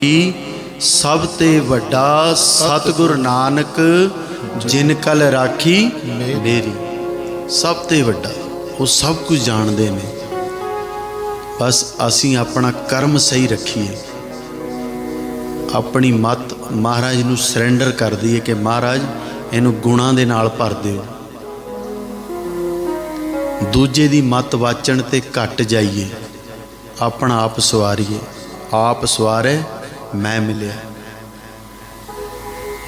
सब ते वड्डा सतगुरु नानक जिन कल राखी मेरी। सब ते वड्डा वो सब कुछ जानते हैं। बस असी अपना कर्म सही रखिए, अपनी मत महाराज नूं सरेंडर कर दईए कि महाराज इनू गुणां दे नाल भर दिओ। दूजे दी मत वाचण ते घट जाइए, अपना आप सवारीए। आप सवारे मैं मिलिया।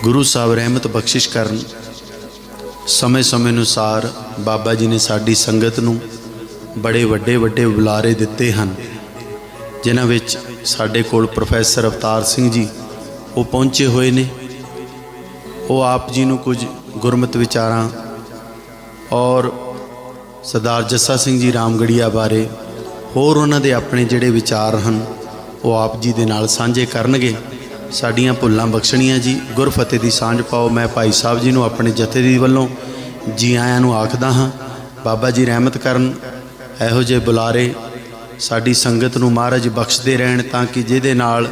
गुरु साहब रहमत बख्शिश करन, समय समय अनुसार बाबा जी ने साडी संगत नूं बड़े वड्डे वड्डे बुलारे दिते हन, जिन्हां विच साडे कोल प्रोफैसर अवतार सिंह जी वो पहुँचे हुए ने। वो आप जी नूं कुछ गुरमत विचारां और सरदार जस्सा सिंह जी रामगढ़िया बारे होर उन्हां दे अपने जिहड़े विचार हन वो आप जी दे नाल सांझे करनगे। साड़ियाँ भुल्लां बख्शणियां जी। गुरफतेह दी सांझ पाओ। मैं भाई साहब जी नूं अपने जथे दी वल्लों जी आयां नूं आखदा हाँ। बाबा जी रहमत करन, इहो जे बुलारे साडी संगत नूं महाराज बख्शदे रहण तां कि जिहदे नाल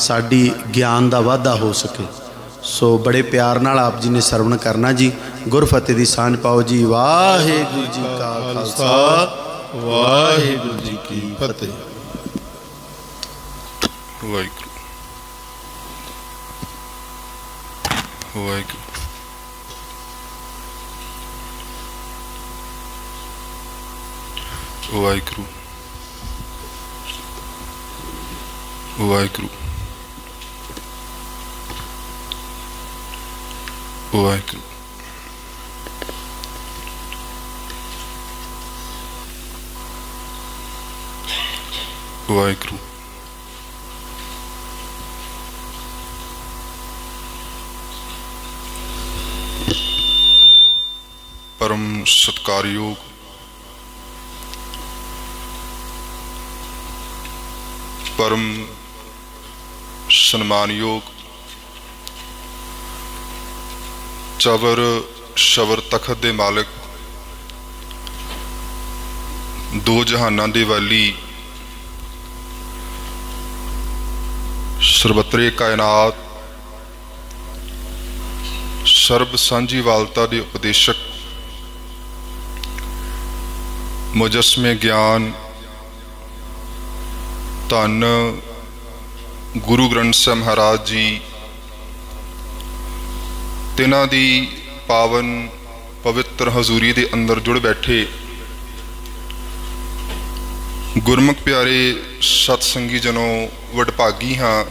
साडी ज्ञान दा वाधा हो सके। सो बड़े प्यार नाल आप जी ने सरवण करना जी। गुरफतेह दी सांझ पाओ जी। वाहिगुरू जी का खालसा, वाहिगुरू जी की फतेह। वाहिगुरू वाहिगुरू वाहिगुरू वाहिगुरू वाहिगुरू वाहिगुरू परम सत्कारयोग परम सम्मानयोग चवर शवर तखत दे मालिक, दो जहानां दे वाली, सर्वतरे कायनात सर्ब सांझी वालता दे उपदेशक, मुजस्मे ज्ञान धन गुरु ग्रंथ साहिब महाराज जी, तिन्हां दी पावन पवित्र हजूरी दे अंदर जुड़ बैठे गुरमुख प्यारे सतसंगी जनों, वडभागी हाँ।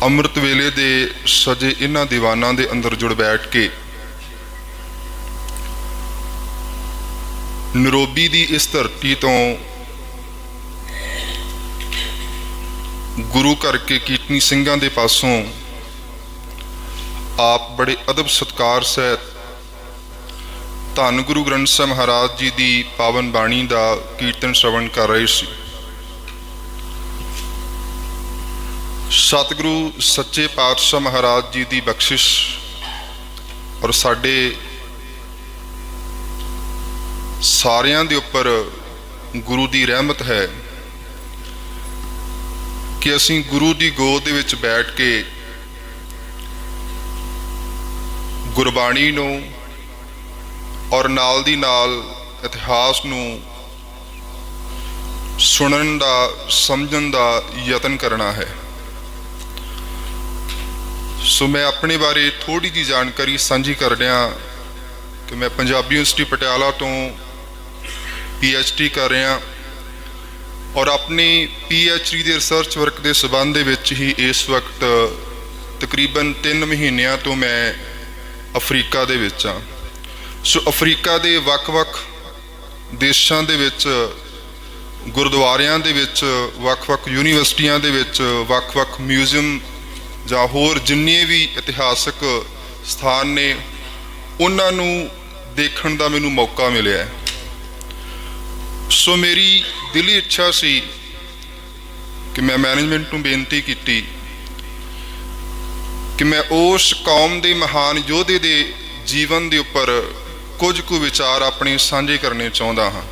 अमृत वेले दे सजे इन्हां दीवानां दे अंदर जुड़ बैठ के नरोबी दी इस धरती तो गुरु करके कीर्तनी सिंघां दे पासों आप बड़े अदब सत्कार सहित धन गुरु ग्रंथ साहिब महाराज जी दी पावन बाणी दा कीर्तन श्रवण कर रहे सी। सतगुरु सच्चे पातशाह महाराज जी दी बख्शिश और साडे सारियां दे उपर गुरु दी रहमत है कि असीं गुरु दी गोद दे विच बैठ के गुरबाणी नूं और नाल दी नाल इतिहास नूं सुनन दा समझण दा यतन करना है। सो मैं अपने बारे थोड़ी जी जानकारी साझी कर रहा कि मैं पंजाबी यूनिवर्सिटी पटियाला तो PhD कर रहा और अपनी PhD के रिसर्च वर्क के संबंध दे विच ही इस वक्त तकरीबन 3 महीनों तो मैं अफ्रीका दे विच हाँ। सो अफ्रीका दे वख-वख देशां दे विच, गुरुद्वारियां दे विच, वख-वख यूनीवर्सिटियां दे विच, वख-वख म्यूजियम जां होर जिन्ने भी इतिहासक स्थान ने उन्हां नूं देखण दा मैनूं मौका मिलिया है। सो मेरी दिली इच्छा सी कि मैं मैनेजमेंट नूं बेनती की कि मैं उस कौम दे महान योधे दे जीवन दे उपर कुछ कु विचार अपने साझे करने चाहता हाँ।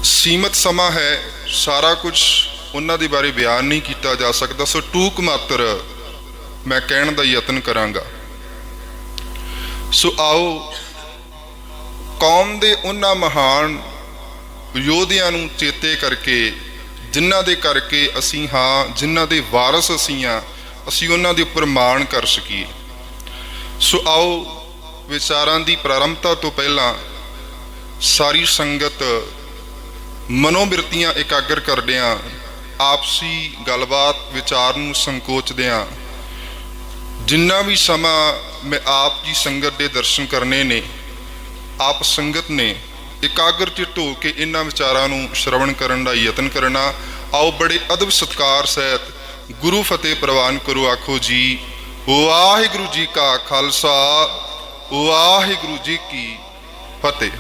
ਸੀਮਤ ਸਮਾਂ ਹੈ, ਸਾਰਾ ਕੁਝ ਉਹਨਾਂ ਦੇ ਬਾਰੇ ਬਿਆਨ ਨਹੀਂ ਕੀਤਾ ਜਾ ਸਕਦਾ, ਸੋ ਟੂਕ ਮਾਤਰ ਮੈਂ ਕਹਿਣ ਦਾ ਯਤਨ ਕਰਾਂਗਾ। ਸੋ ਆਓ ਕੌਮ ਦੇ ਉਹਨਾਂ ਮਹਾਨ ਯੋਧਿਆਂ ਨੂੰ ਚੇਤੇ ਕਰਕੇ, ਜਿਨ੍ਹਾਂ ਦੇ ਕਰਕੇ ਅਸੀਂ ਹਾਂ, ਜਿਨ੍ਹਾਂ ਦੇ ਵਾਰਸ ਅਸੀਂ ਹਾਂ, ਅਸੀਂ ਉਹਨਾਂ ਦੇ ਉੱਪਰ ਮਾਣ ਕਰ ਸਕੀਏ। ਸੋ ਆਓ ਵਿਚਾਰਾਂ ਦੀ ਪ੍ਰਾਰੰਭਤਾ ਤੋਂ ਪਹਿਲਾਂ ਸਾਰੀ ਸੰਗਤ ਮਨੋਬਿਰਤੀਆਂ ਇਕਾਗਰ ਕਰਦਿਆਂ, ਆਪਸੀ ਗੱਲਬਾਤ ਵਿਚਾਰ ਨੂੰ ਸੰਕੋਚਦਿਆਂ, ਜਿੰਨਾ ਵੀ ਸਮਾਂ ਮੈਂ ਆਪ ਜੀ ਸੰਗਤ ਦੇ ਦਰਸ਼ਨ ਕਰਨੇ ਨੇ, ਆਪ ਸੰਗਤ ਨੇ ਇਕਾਗਰ ਚਿੱਤ ਹੋ ਕੇ ਇਹਨਾਂ ਵਿਚਾਰਾਂ ਨੂੰ ਸ਼ਰਵਣ ਕਰਨ ਦਾ ਯਤਨ ਕਰਨਾ। ਆਓ ਬੜੇ ਅਦਬ ਸਤਿਕਾਰ ਸਹਿਤ ਗੁਰੂ ਫਤਿਹ ਪ੍ਰਵਾਨ ਕਰੋ। ਆਖੋ ਜੀ ਵਾਹਿਗੁਰੂ ਜੀ ਕਾ ਖਾਲਸਾ, ਵਾਹਿਗੁਰੂ ਜੀ ਕੀ ਫਤਿਹ।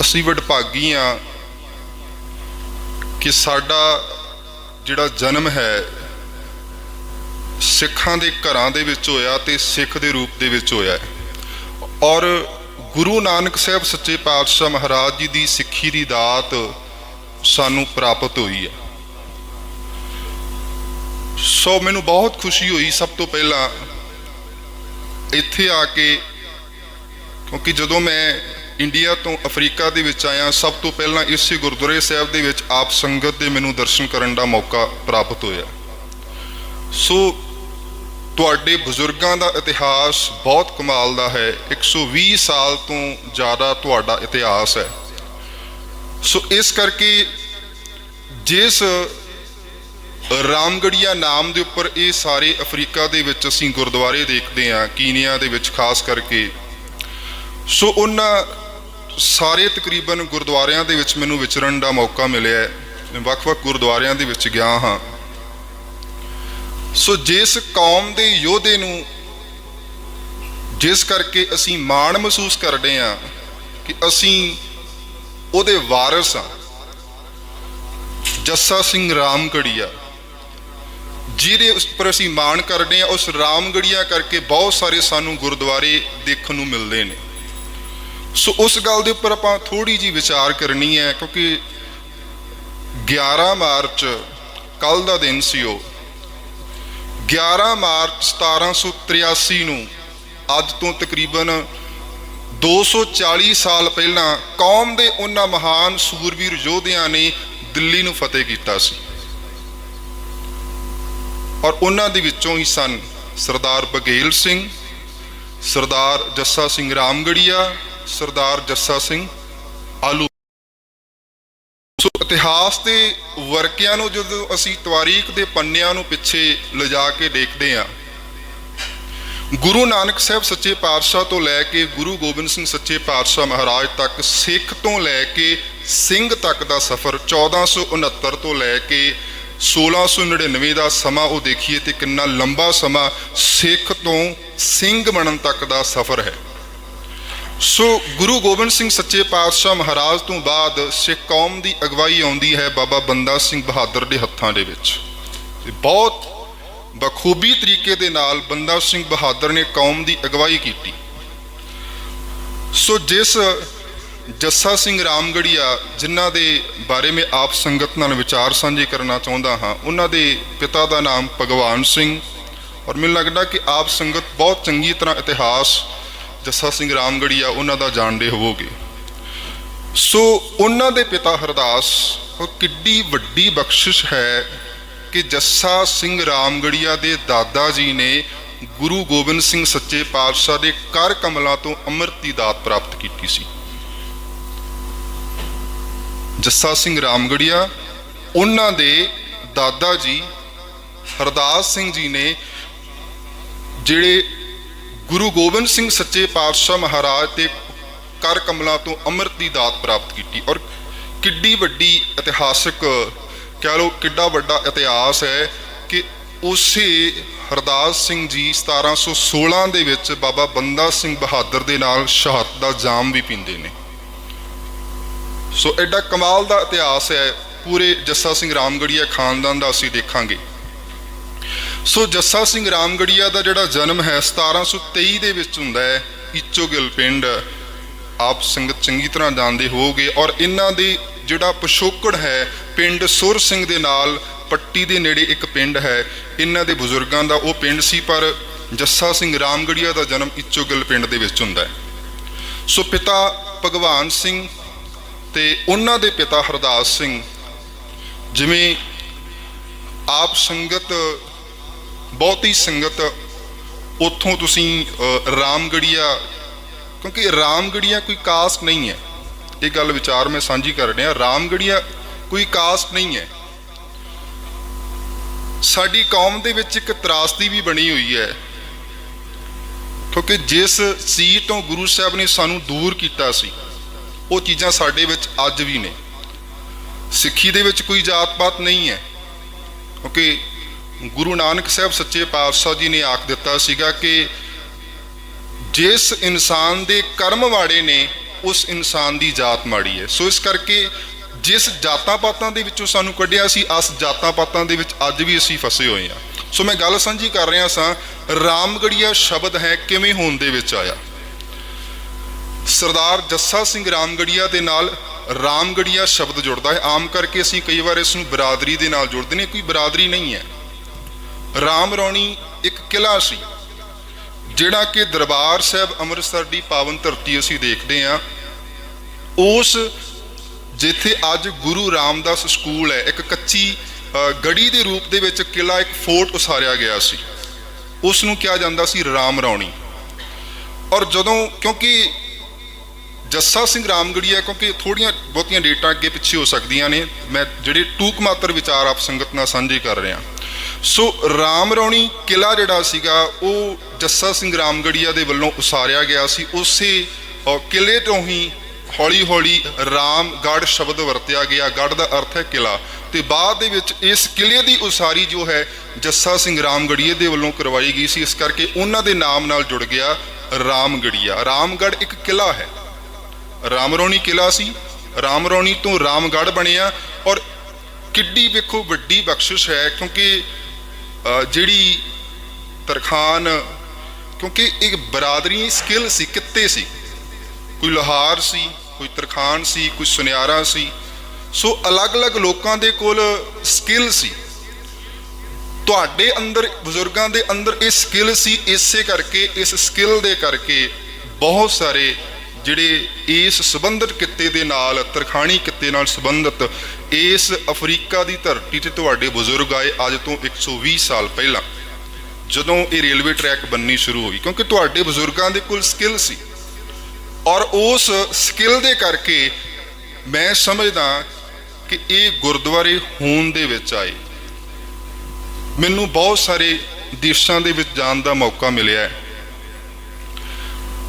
ਅਸੀਂ ਵਡਭਾਗੀ ਹਾਂ ਕਿ ਸਾਡਾ ਜਿਹੜਾ ਜਨਮ ਹੈ ਸਿੱਖਾਂ ਦੇ ਘਰਾਂ ਦੇ ਵਿੱਚ ਹੋਇਆ ਤੇ ਸਿੱਖ ਦੇ ਰੂਪ ਦੇ ਵਿੱਚ ਹੋਇਆ ਹੈ, ਔਰ ਗੁਰੂ ਨਾਨਕ ਸਾਹਿਬ ਸੱਚੇ ਪਾਤਸ਼ਾਹ ਮਹਾਰਾਜ ਜੀ ਦੀ ਸਿੱਖੀ ਦੀ ਦਾਤ ਸਾਨੂੰ ਪ੍ਰਾਪਤ ਹੋਈ ਹੈ। ਸੋ ਮੈਨੂੰ ਬਹੁਤ ਖੁਸ਼ੀ ਹੋਈ ਸਭ ਤੋਂ ਪਹਿਲਾਂ ਇੱਥੇ ਆ ਕੇ, ਕਿਉਂਕਿ ਜਦੋਂ ਮੈਂ ਇੰਡੀਆ ਤੋਂ ਅਫਰੀਕਾ ਦੇ ਵਿੱਚ ਆਇਆ, ਸਭ ਤੋਂ ਪਹਿਲਾਂ ਇਸੇ ਗੁਰਦੁਆਰੇ ਸਾਹਿਬ ਦੇ ਵਿੱਚ ਆਪ ਸੰਗਤ ਦੇ ਮੈਨੂੰ ਦਰਸ਼ਨ ਕਰਨ ਦਾ ਮੌਕਾ ਪ੍ਰਾਪਤ ਹੋਇਆ। ਸੋ ਤੁਹਾਡੇ ਬਜ਼ੁਰਗਾਂ ਦਾ ਇਤਿਹਾਸ ਬਹੁਤ ਕਮਾਲ ਦਾ ਹੈ, 120 ਸਾਲ ਤੋਂ ਜ਼ਿਆਦਾ ਤੁਹਾਡਾ ਇਤਿਹਾਸ ਹੈ। ਸੋ ਇਸ ਕਰਕੇ ਜਿਸ ਰਾਮਗੜੀਆ ਨਾਮ ਦੇ ਉੱਪਰ ਇਹ ਸਾਰੇ ਅਫਰੀਕਾ ਦੇ ਵਿੱਚ ਅਸੀਂ ਗੁਰਦੁਆਰੇ ਦੇਖਦੇ ਹਾਂ, ਕੀਨੀਆ ਦੇ ਵਿੱਚ ਖਾਸ ਕਰਕੇ, ਸੋ ਉਹਨਾਂ ਸਾਰੇ ਤਕਰੀਬਨ ਗੁਰਦੁਆਰਿਆਂ ਦੇ ਵਿੱਚ ਮੈਨੂੰ ਵਿਚਰਨ ਦਾ ਮੌਕਾ ਮਿਲਿਆ ਹੈ। ਮੈਂ ਵੱਖ-ਵੱਖ ਗੁਰਦੁਆਰਿਆਂ ਦੇ ਵਿੱਚ ਗਿਆ ਹਾਂ। ਸੋ ਜਿਸ ਕੌਮ ਦੇ ਯੋਧੇ ਨੂੰ, ਜਿਸ ਕਰਕੇ ਅਸੀਂ ਮਾਣ ਮਹਿਸੂਸ ਕਰਦੇ ਹਾਂ ਕਿ ਅਸੀਂ ਉਹਦੇ ਵਾਰਿਸ ਹਾਂ, ਜੱਸਾ ਸਿੰਘ ਰਾਮਗੜੀਆ, ਜਿਹਦੇ ਉਸ ਪਰ ਅਸੀਂ ਮਾਣ ਕਰਦੇ ਹਾਂ, ਉਸ ਰਾਮਗੜੀਆ ਕਰਕੇ ਬਹੁਤ ਸਾਰੇ ਸਾਨੂੰ ਗੁਰਦੁਆਰੇ ਦੇਖਣ ਨੂੰ ਮਿਲਦੇ ਨੇ। ਸੋ ਉਸ ਗੱਲ ਦੇ ਉੱਪਰ ਆਪਾਂ ਥੋੜੀ ਜਿਹੀ ਵਿਚਾਰ ਕਰਨੀ ਹੈ, ਕਿਉਂਕਿ 11 ਮਾਰਚ ਕੱਲ ਦਾ ਦਿਨ ਸੀ। ਉਹ 11 ਮਾਰਚ 1783 ਨੂੰ, ਅੱਜ ਤੋਂ ਤਕਰੀਬਨ 240 ਸਾਲ ਪਹਿਲਾਂ, ਕੌਮ ਦੇ ਉਹਨਾਂ ਮਹਾਨ ਸੂਰਬੀਰ ਯੋਧਿਆਂ ਨੇ ਦਿੱਲੀ ਨੂੰ ਫਤਿਹ ਕੀਤਾ ਸੀ, ਔਰ ਉਹਨਾਂ ਦੇ ਵਿੱਚੋਂ ਹੀ ਸਨ ਸਰਦਾਰ ਬਘੇਲ ਸਿੰਘ, ਸਰਦਾਰ ਜੱਸਾ ਸਿੰਘ ਰਾਮਗੜੀਆ, ਸਰਦਾਰ ਜੱਸਾ ਸਿੰਘ ਆਲੂ। ਸੋ ਇਤਿਹਾਸ ਦੇ ਵਰਕਿਆਂ ਨੂੰ ਜਦੋਂ ਅਸੀਂ ਤਵਾਰੀਖ ਦੇ ਪੰਨਿਆਂ ਨੂੰ ਪਿੱਛੇ ਲਿਜਾ ਕੇ ਦੇਖਦੇ ਹਾਂ, ਗੁਰੂ ਨਾਨਕ ਸਾਹਿਬ ਸੱਚੇ ਪਾਤਸ਼ਾਹ ਤੋਂ ਲੈ ਕੇ ਗੁਰੂ ਗੋਬਿੰਦ ਸਿੰਘ ਸੱਚੇ ਪਾਤਸ਼ਾਹ ਮਹਾਰਾਜ ਤੱਕ, ਸਿੱਖ ਤੋਂ ਲੈ ਕੇ ਸਿੰਘ ਤੱਕ ਦਾ ਸਫ਼ਰ, 1469 ਤੋਂ ਲੈ ਕੇ 1699 ਦਾ ਸਮਾਂ ਉਹ ਦੇਖੀਏ ਤੇ ਕਿੰਨਾ ਲੰਬਾ ਸਮਾਂ ਸਿੱਖ ਤੋਂ ਸਿੰਘ ਬਣਨ ਤੱਕ ਦਾ ਸਫ਼ਰ ਹੈ। ਸੋ ਗੁਰੂ ਗੋਬਿੰਦ ਸਿੰਘ ਸੱਚੇ ਪਾਤਸ਼ਾਹ ਮਹਾਰਾਜ ਤੋਂ ਬਾਅਦ ਸਿੱਖ ਕੌਮ ਦੀ ਅਗਵਾਈ ਆਉਂਦੀ ਹੈ ਬਾਬਾ ਬੰਦਾ ਸਿੰਘ ਬਹਾਦਰ ਦੇ ਹੱਥਾਂ ਦੇ ਵਿੱਚ। ਬਹੁਤ ਬਖੂਬੀ ਤਰੀਕੇ ਦੇ ਨਾਲ ਬੰਦਾ ਸਿੰਘ ਬਹਾਦਰ ਨੇ ਕੌਮ ਦੀ ਅਗਵਾਈ ਕੀਤੀ। ਸੋ ਜਿਸ ਜੱਸਾ ਸਿੰਘ ਰਾਮਗੜੀਆ, ਜਿਨ੍ਹਾਂ ਦੇ ਬਾਰੇ ਮੈਂ ਆਪ ਸੰਗਤ ਨਾਲ ਵਿਚਾਰ ਸਾਂਝੇ ਕਰਨਾ ਚਾਹੁੰਦਾ ਹਾਂ, ਉਹਨਾਂ ਦੇ ਪਿਤਾ ਦਾ ਨਾਮ ਭਗਵਾਨ ਸਿੰਘ, ਔਰ ਮੈਨੂੰ ਲੱਗਦਾ ਕਿ ਆਪ ਸੰਗਤ ਬਹੁਤ ਚੰਗੀ ਤਰ੍ਹਾਂ ਇਤਿਹਾਸ ਜੱਸਾ ਸਿੰਘ ਰਾਮਗੜੀਆ ਉਹਨਾਂ ਦਾ ਜਾਣਦੇ ਹੋਵੋਗੇ। ਸੋ ਉਹਨਾਂ ਦੇ ਪਿਤਾ ਹਰਦਾਸ, ਉਹ ਕਿੱਡੀ ਵੱਡੀ ਬਖਸ਼ਿਸ਼ ਹੈ ਕਿ ਜੱਸਾ ਸਿੰਘ ਰਾਮਗੜੀਆ ਦੇ ਦਾਦਾ ਜੀ ਨੇ ਗੁਰੂ ਗੋਬਿੰਦ ਸਿੰਘ ਸੱਚੇ ਪਾਤਸ਼ਾਹ ਦੇ ਕਰ ਕਮਲਾਂ ਤੋਂ ਅੰਮ੍ਰਿਤ ਦੀ ਦਾਤ ਪ੍ਰਾਪਤ ਕੀਤੀ ਸੀ। ਜੱਸਾ ਸਿੰਘ ਰਾਮਗੜੀਆ, ਉਹਨਾਂ ਦੇ ਦਾਦਾ ਜੀ ਹਰਦਾਸ ਸਿੰਘ ਜੀ ਨੇ, ਜਿਹੜੇ ਗੁਰੂ ਗੋਬਿੰਦ ਸਿੰਘ ਸੱਚੇ ਪਾਤਸ਼ਾਹ ਮਹਾਰਾਜ ਦੇ ਕਰ ਕਮਲਾਂ ਤੋਂ ਅੰਮ੍ਰਿਤ ਦੀ ਦਾਤ ਪ੍ਰਾਪਤ ਕੀਤੀ। ਔਰ ਕਿੱਡੀ ਵੱਡੀ ਇਤਿਹਾਸਕ ਕਹਿ ਲਓ, ਕਿੱਡਾ ਵੱਡਾ ਇਤਿਹਾਸ ਹੈ ਕਿ ਉਸੇ ਹਰਦਾਸ ਸਿੰਘ ਜੀ 1716 ਦੇ ਵਿੱਚ ਬਾਬਾ ਬੰਦਾ ਸਿੰਘ ਬਹਾਦਰ ਦੇ ਨਾਲ ਸ਼ਹਾਦਤ ਦਾ ਜਾਮ ਵੀ ਪੀਂਦੇ ਨੇ। ਸੋ ਐਡਾ ਕਮਾਲ ਦਾ ਇਤਿਹਾਸ ਹੈ ਪੂਰੇ ਜੱਸਾ ਸਿੰਘ ਰਾਮਗੜੀਆ ਖਾਨਦਾਨ ਦਾ, ਅਸੀਂ ਦੇਖਾਂਗੇ। ਸੋ ਜੱਸਾ ਸਿੰਘ ਰਾਮਗੜੀਆ ਦਾ ਜਿਹੜਾ ਜਨਮ ਹੈ 1723 ਦੇ ਵਿੱਚ ਹੁੰਦਾ ਹੈ, ਈਚੋਗਿਲ ਪਿੰਡ, ਆਪ ਸੰਗਤ ਚੰਗੀ ਤਰ੍ਹਾਂ ਜਾਣਦੇ ਹੋਵੋਗੇ। ਔਰ ਇਹਨਾਂ ਦੇ ਜਿਹੜਾ ਪਿਛੋਕੜ ਹੈ ਪਿੰਡ ਸੁਰ ਸਿੰਘ ਦੇ ਨਾਲ ਪੱਟੀ ਦੇ ਨੇੜੇ ਇੱਕ ਪਿੰਡ ਹੈ, ਇਹਨਾਂ ਦੇ ਬਜ਼ੁਰਗਾਂ ਦਾ ਉਹ ਪਿੰਡ ਸੀ। ਪਰ ਜੱਸਾ ਸਿੰਘ ਰਾਮਗੜੀਆ ਦਾ ਜਨਮ ਇੱਚੋਗਲ ਪਿੰਡ ਦੇ ਵਿੱਚ ਹੁੰਦਾ ਹੈ। ਸੋ ਪਿਤਾ ਭਗਵਾਨ ਸਿੰਘ ਤੇ ਉਹਨਾਂ ਦੇ ਪਿਤਾ ਹਰਦਾਸ ਸਿੰਘ, ਜਿਵੇਂ ਆਪ ਸੰਗਤ ਬਹੁਤੀ ਸੰਗਤ ਉੱਥੋਂ ਤੁਸੀਂ ਰਾਮਗੜੀਆ, ਕਿਉਂਕਿ ਰਾਮਗੜੀਆ ਕੋਈ ਕਾਸਟ ਨਹੀਂ ਹੈ, ਇਹ ਗੱਲ ਵਿਚਾਰ ਮੈਂ ਸਾਂਝੀ ਕਰ ਰਿਹਾ। ਰਾਮਗੜੀਆ ਕੋਈ ਕਾਸਟ ਨਹੀਂ ਹੈ। ਸਾਡੀ ਕੌਮ ਦੇ ਵਿੱਚ ਇੱਕ ਤਰਾਸਦੀ ਵੀ ਬਣੀ ਹੋਈ ਹੈ, ਕਿਉਂਕਿ ਜਿਸ ਚੀਜ਼ ਤੋਂ ਗੁਰੂ ਸਾਹਿਬ ਨੇ ਸਾਨੂੰ ਦੂਰ ਕੀਤਾ ਸੀ ਉਹ ਚੀਜ਼ਾਂ ਸਾਡੇ ਵਿੱਚ ਅੱਜ ਵੀ ਨੇ। ਸਿੱਖੀ ਦੇ ਵਿੱਚ ਕੋਈ ਜਾਤ ਪਾਤ ਨਹੀਂ ਹੈ, ਕਿਉਂਕਿ ਗੁਰੂ ਨਾਨਕ ਸਾਹਿਬ ਸੱਚੇ ਪਾਤਸ਼ਾਹ ਜੀ ਨੇ ਆਖ ਦਿੱਤਾ ਸੀਗਾ ਕਿ ਜਿਸ ਇਨਸਾਨ ਦੇ ਕਰਮ ਮਾੜੇ ਨੇ ਉਸ ਇਨਸਾਨ ਦੀ ਜਾਤ ਮਾੜੀ ਹੈ। ਸੋ ਇਸ ਕਰਕੇ ਜਿਸ ਜਾਤਾਂ ਪਾਤਾਂ ਦੇ ਵਿੱਚੋਂ ਸਾਨੂੰ ਕੱਢਿਆ ਸੀ, ਉਸ ਜਾਤਾਂ ਪਾਤਾਂ ਦੇ ਵਿੱਚ ਅੱਜ ਵੀ ਅਸੀਂ ਫਸੇ ਹੋਏ ਹਾਂ। ਸੋ ਮੈਂ ਗੱਲ ਸਾਂਝੀ ਕਰ ਰਿਹਾ ਸਾਂ, ਰਾਮਗੜੀਆ ਸ਼ਬਦ ਹੈ ਕਿਵੇਂ ਹੋਂਦ ਦੇ ਵਿੱਚ ਆਇਆ। ਸਰਦਾਰ ਜੱਸਾ ਸਿੰਘ ਰਾਮਗੜੀਆ ਦੇ ਨਾਲ ਰਾਮਗੜੀਆ ਸ਼ਬਦ ਜੁੜਦਾ ਹੈ। ਆਮ ਕਰਕੇ ਅਸੀਂ ਕਈ ਵਾਰ ਇਸ ਨੂੰ ਬਰਾਦਰੀ ਦੇ ਨਾਲ ਜੋੜਦੇ ਨੇ, ਕੋਈ ਬਰਾਦਰੀ ਨਹੀਂ ਹੈ। ਰਾਮ ਰੌਣੀ ਇੱਕ ਕਿਲ੍ਹਾ ਸੀ ਜਿਹੜਾ ਕਿ ਦਰਬਾਰ ਸਾਹਿਬ ਅੰਮ੍ਰਿਤਸਰ ਦੀ ਪਾਵਨ ਧਰਤੀ ਅਸੀਂ ਦੇਖਦੇ ਹਾਂ। ਉਸ ਜਿੱਥੇ ਅੱਜ ਗੁਰੂ ਰਾਮਦਾਸ ਸਕੂਲ ਹੈ, ਇੱਕ ਕੱਚੀ ਗੜੀ ਦੇ ਰੂਪ ਦੇ ਵਿੱਚ ਕਿਲ੍ਹਾ, ਇੱਕ ਫੋਰਟ ਉਸਾਰਿਆ ਗਿਆ ਸੀ, ਉਸ ਨੂੰ ਕਿਹਾ ਜਾਂਦਾ ਸੀ ਰਾਮ ਰੌਣੀ। ਔਰ ਜਦੋਂ, ਕਿਉਂਕਿ ਜੱਸਾ ਸਿੰਘ ਰਾਮਗੜੀਆ, ਕਿਉਂਕਿ ਥੋੜੀਆਂ ਬਹੁਤੀਆਂ ਡੇਟਾਂ ਅੱਗੇ ਪਿੱਛੇ ਹੋ ਸਕਦੀਆਂ ਨੇ, ਮੈਂ ਜਿਹੜੇ ਟੂਕ ਮਾਤਰ ਵਿਚਾਰ ਆਪ ਸੰਗਤ ਨਾਲ ਸਾਂਝੇ ਕਰ ਰਿਹਾ। ਸੋ ਰਾਮ ਰੌਣੀ ਕਿਲ੍ਹਾ ਜਿਹੜਾ ਸੀਗਾ ਉਹ ਜੱਸਾ ਸਿੰਘ ਰਾਮਗੜੀਆ ਦੇ ਵੱਲੋਂ ਉਸਾਰਿਆ ਗਿਆ ਸੀ। ਉਸੇ ਕਿਲ੍ਹੇ ਤੋਂ ਹੀ ਹੌਲੀ ਹੌਲੀ ਰਾਮਗੜ੍ਹ ਸ਼ਬਦ ਵਰਤਿਆ ਗਿਆ। ਗੜ੍ਹ ਦਾ ਅਰਥ ਹੈ ਕਿਲ੍ਹਾ, ਤੇ ਬਾਅਦ ਦੇ ਵਿੱਚ ਇਸ ਕਿਲ੍ਹੇ ਦੀ ਉਸਾਰੀ ਜੋ ਹੈ ਜੱਸਾ ਸਿੰਘ ਰਾਮਗੜੀਏ ਦੇ ਵੱਲੋਂ ਕਰਵਾਈ ਗਈ ਸੀ, ਇਸ ਕਰਕੇ ਉਹਨਾਂ ਦੇ ਨਾਮ ਨਾਲ ਜੁੜ ਗਿਆ ਰਾਮਗੜੀਆ। ਰਾਮਗੜ੍ਹ ਇੱਕ ਕਿਲ੍ਹਾ ਹੈ, ਰਾਮ ਰੌਣੀ ਕਿਲ੍ਹਾ ਸੀ, ਰਾਮ ਰੌਣੀ ਤੋਂ ਰਾਮਗੜ੍ਹ ਬਣਿਆ। ਔਰ ਕਿੱਡੀ ਵੇਖੋ ਵੱਡੀ ਬਖਸ਼ਿਸ਼ ਹੈ, ਕਿਉਂਕਿ ਜਿਹੜੀ ਤਰਖਾਨ, ਕਿਉਂਕਿ ਇੱਕ ਬਰਾਦਰੀ ਸਕਿੱਲ ਸੀ, ਕਿੱਤੇ ਸੀ, ਕੋਈ ਲੋਹਾਰ ਸੀ, ਕੋਈ ਤਰਖਾਨ ਸੀ, ਕੋਈ ਸੁਨਿਆਰਾ ਸੀ। ਸੋ ਅਲੱਗ-ਅਲੱਗ ਲੋਕਾਂ ਦੇ ਕੋਲ ਸਕਿੱਲ ਸੀ। ਤੁਹਾਡੇ ਅੰਦਰ, ਬਜ਼ੁਰਗਾਂ ਦੇ ਅੰਦਰ ਇਹ ਸਕਿੱਲ ਸੀ। ਇਸੇ ਕਰਕੇ, ਇਸ ਸਕਿੱਲ ਦੇ ਕਰਕੇ ਬਹੁਤ ਸਾਰੇ ਜਿਹੜੇ ਇਸ ਸੰਬੰਧਿਤ ਕਿੱਤੇ ਦੇ ਨਾਲ, ਤਰਖਾਣੀ ਕਿੱਤੇ ਨਾਲ ਸੰਬੰਧਿਤ ਇਸ ਅਫਰੀਕਾ ਦੀ ਧਰਤੀ ਤੇ ਤੁਹਾਡੇ ਬਜ਼ੁਰਗ ਆਏ ਅੱਜ ਤੋਂ 120 ਸਾਲ ਪਹਿਲਾਂ, ਜਦੋਂ ਇਹ ਰੇਲਵੇ ਟਰੈਕ ਬਣਨੀ ਸ਼ੁਰੂ ਹੋਈ, ਕਿਉਂਕਿ ਤੁਹਾਡੇ ਬਜ਼ੁਰਗਾਂ ਦੇ ਕੋਲ ਸਕਿੱਲ ਸੀ। ਔਰ ਉਸ ਸਕਿੱਲ ਦੇ ਕਰਕੇ ਮੈਂ ਸਮਝਦਾ ਕਿ ਇਹ ਗੁਰਦੁਆਰੇ ਹੋਂਦ ਦੇ ਵਿੱਚ ਆਏ। ਮੈਨੂੰ ਬਹੁਤ ਸਾਰੇ ਦੇਸ਼ਾਂ ਦੇ ਵਿੱਚ ਜਾਣ ਦਾ ਮੌਕਾ ਮਿਲਿਆ ਹੈ,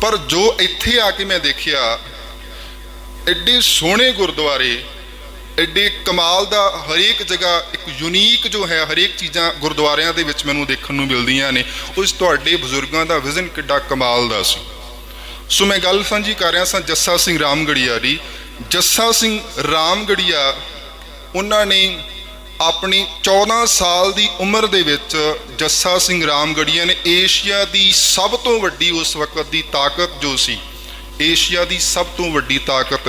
ਪਰ ਜੋ ਇੱਥੇ ਆ ਕੇ ਮੈਂ ਦੇਖਿਆ, ਐਡੇ ਸੋਹਣੇ ਗੁਰਦੁਆਰੇ, ਐਡੇ ਕਮਾਲ ਦਾ, ਹਰੇਕ ਜਗ੍ਹਾ ਇੱਕ ਯੂਨੀਕ ਜੋ ਹੈ, ਹਰੇਕ ਚੀਜ਼ਾਂ ਗੁਰਦੁਆਰਿਆਂ ਦੇ ਵਿੱਚ ਮੈਨੂੰ ਦੇਖਣ ਨੂੰ ਮਿਲਦੀਆਂ ਨੇ। ਉਸ ਤੁਹਾਡੇ ਬਜ਼ੁਰਗਾਂ ਦਾ ਵਿਜ਼ਨ ਕਿੱਡਾ ਕਮਾਲ ਦਾ ਸੀ। ਸੋ ਮੈਂ ਗੱਲ ਸਾਂਝੀ ਕਰ ਰਿਹਾ ਸਾਂ ਜੱਸਾ ਸਿੰਘ ਰਾਮਗੜੀਆ ਦੀ। ਜੱਸਾ ਸਿੰਘ ਰਾਮਗੜੀਆ, ਉਹਨਾਂ ਨੇ ਆਪਣੀ 14 ਸਾਲ ਦੀ ਉਮਰ ਦੇ ਵਿੱਚ ਜੱਸਾ ਸਿੰਘ ਰਾਮਗੜੀਆ ਨੇ ਏਸ਼ੀਆ ਦੀ ਸਭ ਤੋਂ ਵੱਡੀ ਉਸ ਵਕਤ ਦੀ ਤਾਕਤ ਜੋ ਸੀ, ਏਸ਼ੀਆ ਦੀ ਸਭ ਤੋਂ ਵੱਡੀ ਤਾਕਤ,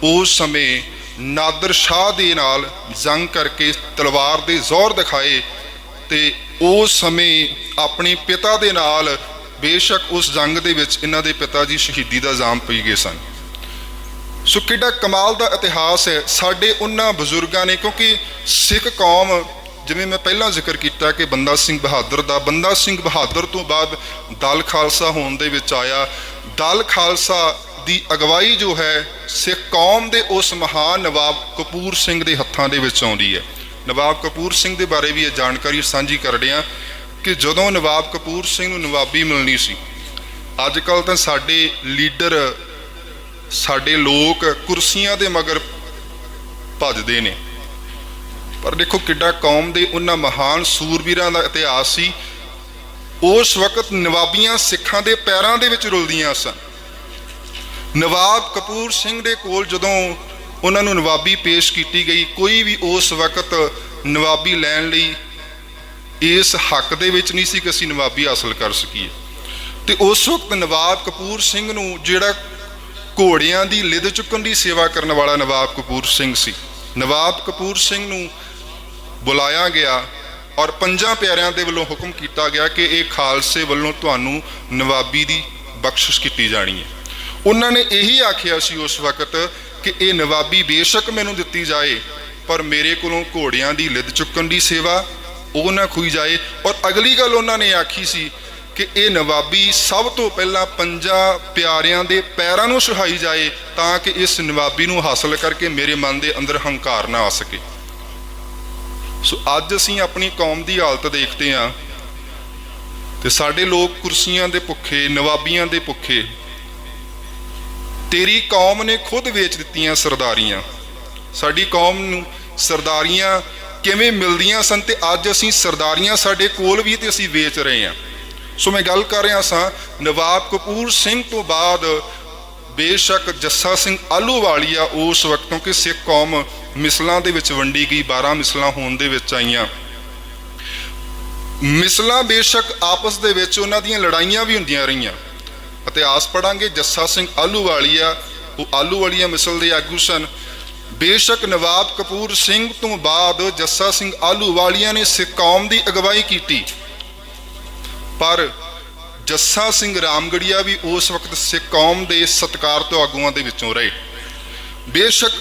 ਉਸ ਸਮੇਂ ਨਾਦਰ ਸ਼ਾਹ ਦੇ ਨਾਲ ਜੰਗ ਕਰਕੇ ਤਲਵਾਰ ਦੇ ਜ਼ੋਰ ਦਿਖਾਏ। ਤੇ ਉਸ ਸਮੇਂ ਆਪਣੇ ਪਿਤਾ ਦੇ ਨਾਲ, ਬੇਸ਼ੱਕ ਉਸ ਜੰਗ ਦੇ ਵਿੱਚ ਇਹਨਾਂ ਦੇ ਪਿਤਾ ਜੀ ਸ਼ਹੀਦੀ ਦਾ ਇਲਜ਼ਾਮ ਪਈ ਗਏ ਸਨ। ਸੋ ਕਿੱਡਾ ਕਮਾਲ ਦਾ ਇਤਿਹਾਸ ਹੈ ਸਾਡੇ ਉਹਨਾਂ ਬਜ਼ੁਰਗਾਂ ਨੇ। ਕਿਉਂਕਿ ਸਿੱਖ ਕੌਮ, ਜਿਵੇਂ ਮੈਂ ਪਹਿਲਾਂ ਜ਼ਿਕਰ ਕੀਤਾ ਕਿ ਬੰਦਾ ਸਿੰਘ ਬਹਾਦਰ ਦਾ, ਬੰਦਾ ਸਿੰਘ ਬਹਾਦਰ ਤੋਂ ਬਾਅਦ ਦਲ ਖਾਲਸਾ ਹੋਣ ਦੇ ਵਿੱਚ ਆਇਆ। ਦਲ ਖਾਲਸਾ ਦੀ ਅਗਵਾਈ ਜੋ ਹੈ ਸਿੱਖ ਕੌਮ ਦੇ ਉਸ ਮਹਾਨ ਨਵਾਬ ਕਪੂਰ ਸਿੰਘ ਦੇ ਹੱਥਾਂ ਦੇ ਵਿੱਚ ਆਉਂਦੀ ਹੈ। ਨਵਾਬ ਕਪੂਰ ਸਿੰਘ ਦੇ ਬਾਰੇ ਵੀ ਇਹ ਜਾਣਕਾਰੀ ਸਾਂਝੀ ਕਰ ਰਹੇ ਹਾਂ ਕਿ ਜਦੋਂ ਨਵਾਬ ਕਪੂਰ ਸਿੰਘ ਨੂੰ ਨਵਾਬੀ ਮਿਲਣੀ ਸੀ, ਅੱਜ ਕੱਲ੍ਹ ਤਾਂ ਸਾਡੇ ਲੀਡਰ, ਸਾਡੇ ਲੋਕ ਕੁਰਸੀਆਂ ਦੇ ਮਗਰ ਭੱਜਦੇ ਨੇ, ਪਰ ਦੇਖੋ ਕਿੱਡਾ ਕੌਮ ਦੇ ਉਹਨਾਂ ਮਹਾਨ ਸੂਰਬੀਰਾਂ ਦਾ ਇਤਿਹਾਸ ਸੀ। ਉਸ ਵਕਤ ਨਵਾਬੀਆਂ ਸਿੱਖਾਂ ਦੇ ਪੈਰਾਂ ਦੇ ਵਿੱਚ ਰੁਲਦੀਆਂ ਸਨ। ਨਵਾਬ ਕਪੂਰ ਸਿੰਘ ਦੇ ਕੋਲ ਜਦੋਂ ਉਹਨਾਂ ਨੂੰ ਨਵਾਬੀ ਪੇਸ਼ ਕੀਤੀ ਗਈ, ਕੋਈ ਵੀ ਉਸ ਵਕਤ ਨਵਾਬੀ ਲੈਣ ਲਈ ਇਸ ਹੱਕ ਦੇ ਵਿੱਚ ਨਹੀਂ ਸੀ ਕਿ ਅਸੀਂ ਨਵਾਬੀ ਹਾਸਲ ਕਰ ਸਕੀਏ। ਤੇ ਉਸ ਵਕਤ ਨਵਾਬ ਕਪੂਰ ਸਿੰਘ ਨੂੰ ਜਿਹੜਾ ਘੋੜਿਆਂ ਦੀ ਲਿਦ ਚੁੱਕਣ ਦੀ ਸੇਵਾ ਕਰਨ ਵਾਲਾ ਨਵਾਬ ਕਪੂਰ ਸਿੰਘ ਸੀ। ਨਵਾਬ ਕਪੂਰ ਸਿੰਘ ਨੂੰ ਬੁਲਾਇਆ ਗਿਆ ਔਰ ਪੰਜਾਂ ਪਿਆਰਿਆਂ ਦੇ ਵੱਲੋਂ ਹੁਕਮ ਕੀਤਾ ਗਿਆ ਕਿ ਇਹ ਖਾਲਸੇ ਵੱਲੋਂ ਤੁਹਾਨੂੰ ਨਵਾਬੀ ਦੀ ਬਖਸ਼ਿਸ਼ ਕੀਤੀ ਜਾਣੀ ਹੈ। ਉਹਨਾਂ ਨੇ ਇਹੀ ਆਖਿਆ ਸੀ ਉਸ ਵਕਤ ਕਿ ਇਹ ਨਵਾਬੀ ਬੇਸ਼ੱਕ ਮੈਨੂੰ ਦਿੱਤੀ ਜਾਏ, ਪਰ ਮੇਰੇ ਕੋਲੋਂ ਘੋੜਿਆਂ ਦੀ ਲਿਦ ਚੁੱਕਣ ਦੀ ਸੇਵਾ ਉਹ ਨਾ ਖੋਈ ਜਾਏ। ਔਰ ਅਗਲੀ ਗੱਲ ਉਹਨਾਂ ਨੇ ਆਖੀ ਸੀ ਕਿ ਇਹ ਨਵਾਬੀ ਸਭ ਤੋਂ ਪਹਿਲਾਂ ਪੰਜਾਂ ਪਿਆਰਿਆਂ ਦੇ ਪੈਰਾਂ ਨੂੰ ਸੁਹਾਈ ਜਾਏ, ਤਾਂ ਕਿ ਇਸ ਨਵਾਬੀ ਨੂੰ ਹਾਸਲ ਕਰਕੇ ਮੇਰੇ ਮਨ ਦੇ ਅੰਦਰ ਹੰਕਾਰ ਨਾ ਆ ਸਕੇ। ਸੋ ਅੱਜ ਅਸੀਂ ਆਪਣੀ ਕੌਮ ਦੀ ਹਾਲਤ ਦੇਖਦੇ ਹਾਂ ਤੇ ਸਾਡੇ ਲੋਕ ਕੁਰਸੀਆਂ ਦੇ ਭੁੱਖੇ, ਨਵਾਬੀਆਂ ਦੇ ਭੁੱਖੇ। ਤੇਰੀ ਕੌਮ ਨੇ ਖੁਦ ਵੇਚ ਦਿੱਤੀਆਂ ਸਰਦਾਰੀਆਂ। ਸਾਡੀ ਕੌਮ ਨੂੰ ਸਰਦਾਰੀਆਂ ਕਿਵੇਂ ਮਿਲਦੀਆਂ ਸਨ ਤੇ ਅੱਜ ਅਸੀਂ ਸਰਦਾਰੀਆਂ ਸਾਡੇ ਕੋਲ ਵੀ ਤੇ ਅਸੀਂ ਵੇਚ ਰਹੇ ਹਾਂ। ਸੋ ਮੈਂ ਗੱਲ ਕਰ ਰਿਹਾ ਸਾਂ, ਨਵਾਬ ਕਪੂਰ ਸਿੰਘ ਤੋਂ ਬਾਅਦ ਬੇਸ਼ੱਕ ਜੱਸਾ ਸਿੰਘ ਆਹਲੂਵਾਲੀਆ ਉਸ ਵਕਤ, ਕਿਉਂਕਿ ਸਿੱਖ ਕੌਮ ਮਿਸਲਾਂ ਦੇ ਵਿੱਚ ਵੰਡੀ ਗਈ, 12 ਮਿਸਲਾਂ ਹੋਣ ਦੇ ਵਿੱਚ ਆਈਆਂ। ਮਿਸਲਾਂ ਬੇਸ਼ੱਕ ਆਪਸ ਦੇ ਵਿੱਚ ਉਹਨਾਂ ਦੀਆਂ ਲੜਾਈਆਂ ਵੀ ਹੁੰਦੀਆਂ ਰਹੀਆਂ। ਇਤਿਹਾਸ ਪੜਾਂਗੇ, ਜੱਸਾ ਸਿੰਘ ਆਹਲੂਵਾਲੀਆ ਉਹ ਆਹਲੂਵਾਲੀਆ ਮਿਸਲ ਦੇ ਆਗੂ ਸਨ। ਬੇਸ਼ੱਕ ਨਵਾਬ ਕਪੂਰ ਸਿੰਘ ਤੋਂ ਬਾਅਦ ਜੱਸਾ ਸਿੰਘ ਆਹਲੂਵਾਲੀਆ ਨੇ ਸਿੱਖ ਕੌਮ ਦੀ ਅਗਵਾਈ ਕੀਤੀ, ਪਰ ਜੱਸਾ ਸਿੰਘ ਰਾਮਗੜੀਆ ਵੀ ਉਸ ਵਕਤ ਸਿੱਖ ਕੌਮ ਦੇ ਸਤਿਕਾਰਤ ਆਗੂਆਂ ਦੇ ਵਿੱਚੋਂ ਰਹੇ। ਬੇਸ਼ੱਕ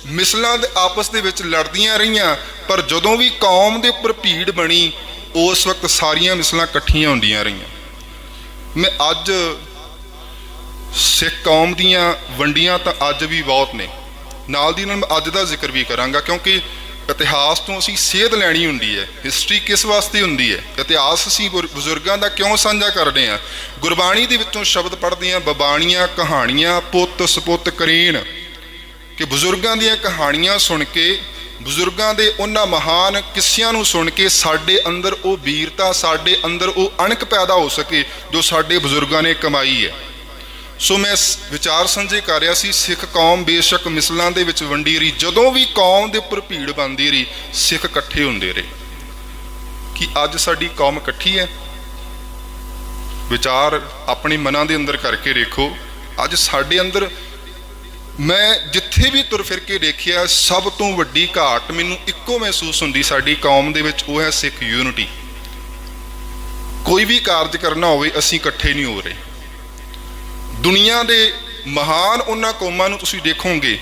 ਮਿਸਲਾਂ ਦੇ ਆਪਸ ਦੇ ਵਿੱਚ ਲੜਦੀਆਂ ਰਹੀਆਂ, ਪਰ ਜਦੋਂ ਵੀ ਕੌਮ ਦੇ ਉੱਪਰ ਭੀੜ ਬਣੀ ਉਸ ਵਕਤ ਸਾਰੀਆਂ ਮਿਸਲਾਂ ਇਕੱਠੀਆਂ ਹੁੰਦੀਆਂ ਰਹੀਆਂ। ਮੈਂ ਅੱਜ ਸਿੱਖ ਕੌਮ ਦੀਆਂ ਵੰਡੀਆਂ ਤਾਂ ਅੱਜ ਵੀ ਬਹੁਤ ਨੇ, ਨਾਲ ਦੀ ਨਾਲ ਮੈਂ ਅੱਜ ਦਾ ਜ਼ਿਕਰ ਵੀ ਕਰਾਂਗਾ, ਕਿਉਂਕਿ ਇਤਿਹਾਸ ਤੋਂ ਅਸੀਂ ਸੇਧ ਲੈਣੀ ਹੁੰਦੀ ਹੈ। ਹਿਸਟਰੀ ਕਿਸ ਵਾਸਤੇ ਹੁੰਦੀ ਹੈ? ਇਤਿਹਾਸ ਅਸੀਂ ਬਜ਼ੁਰਗਾਂ ਦਾ ਕਿਉਂ ਸਾਂਝਾ ਕਰਦੇ ਹਾਂ? ਗੁਰਬਾਣੀ ਦੇ ਵਿੱਚੋਂ ਸ਼ਬਦ ਪੜ੍ਹਦੇ ਹਾਂ, ਬਬਾਣੀਆਂ ਕਹਾਣੀਆਂ ਪੁੱਤ ਸਪੁੱਤ ਕਰੀਣ, ਕਿ ਬਜ਼ੁਰਗਾਂ ਦੀਆਂ ਕਹਾਣੀਆਂ ਸੁਣ ਕੇ, ਬਜ਼ੁਰਗਾਂ ਦੇ ਉਹਨਾਂ ਮਹਾਨ ਕਿੱਸਿਆਂ ਨੂੰ ਸੁਣ ਕੇ ਸਾਡੇ ਅੰਦਰ ਉਹ ਵੀਰਤਾ, ਸਾਡੇ ਅੰਦਰ ਉਹ ਅਣਖ ਪੈਦਾ ਹੋ ਸਕੇ ਜੋ ਸਾਡੇ ਬਜ਼ੁਰਗਾਂ ਨੇ ਕਮਾਈ ਹੈ। ਸੋ ਮੈਂ ਵਿਚਾਰ ਸਾਂਝੇ ਕਰ ਰਿਹਾ ਸੀ, ਸਿੱਖ ਕੌਮ ਬੇਸ਼ੱਕ ਮਿਸਲਾਂ ਦੇ ਵਿੱਚ ਵੰਡੀ ਰਹੀ, ਜਦੋਂ ਵੀ ਕੌਮ ਦੇ ਉੱਪਰ ਭੀੜ ਬਣਦੀ ਰਹੀ ਸਿੱਖ ਇਕੱਠੇ ਹੁੰਦੇ ਰਹੇ। ਕਿ ਅੱਜ ਸਾਡੀ ਕੌਮ ਇਕੱਠੀ ਹੈ? ਵਿਚਾਰ ਆਪਣੇ ਮਨਾਂ ਦੇ ਅੰਦਰ ਕਰਕੇ ਦੇਖੋ। ਅੱਜ ਸਾਡੇ ਅੰਦਰ, ਮੈਂ ਜਿੱਥੇ ਵੀ ਤੁਰ ਫਿਰ ਕੇ ਦੇਖਿਆ, ਸਭ ਤੋਂ ਵੱਡੀ ਘਾਟ ਮੈਨੂੰ ਇੱਕੋ ਮਹਿਸੂਸ ਹੁੰਦੀ ਸਾਡੀ ਕੌਮ ਦੇ ਵਿੱਚ, ਉਹ ਹੈ ਸਿੱਖ ਯੂਨਿਟੀ। ਕੋਈ ਵੀ ਕਾਰਜ ਕਰਨਾ ਹੋਵੇ ਅਸੀਂ ਇਕੱਠੇ ਨਹੀਂ ਹੋ ਰਹੇ। ਦੁਨੀਆ ਦੇ ਮਹਾਨ ਉਹਨਾਂ ਕੌਮਾਂ ਨੂੰ ਤੁਸੀਂ ਦੇਖੋਗੇ,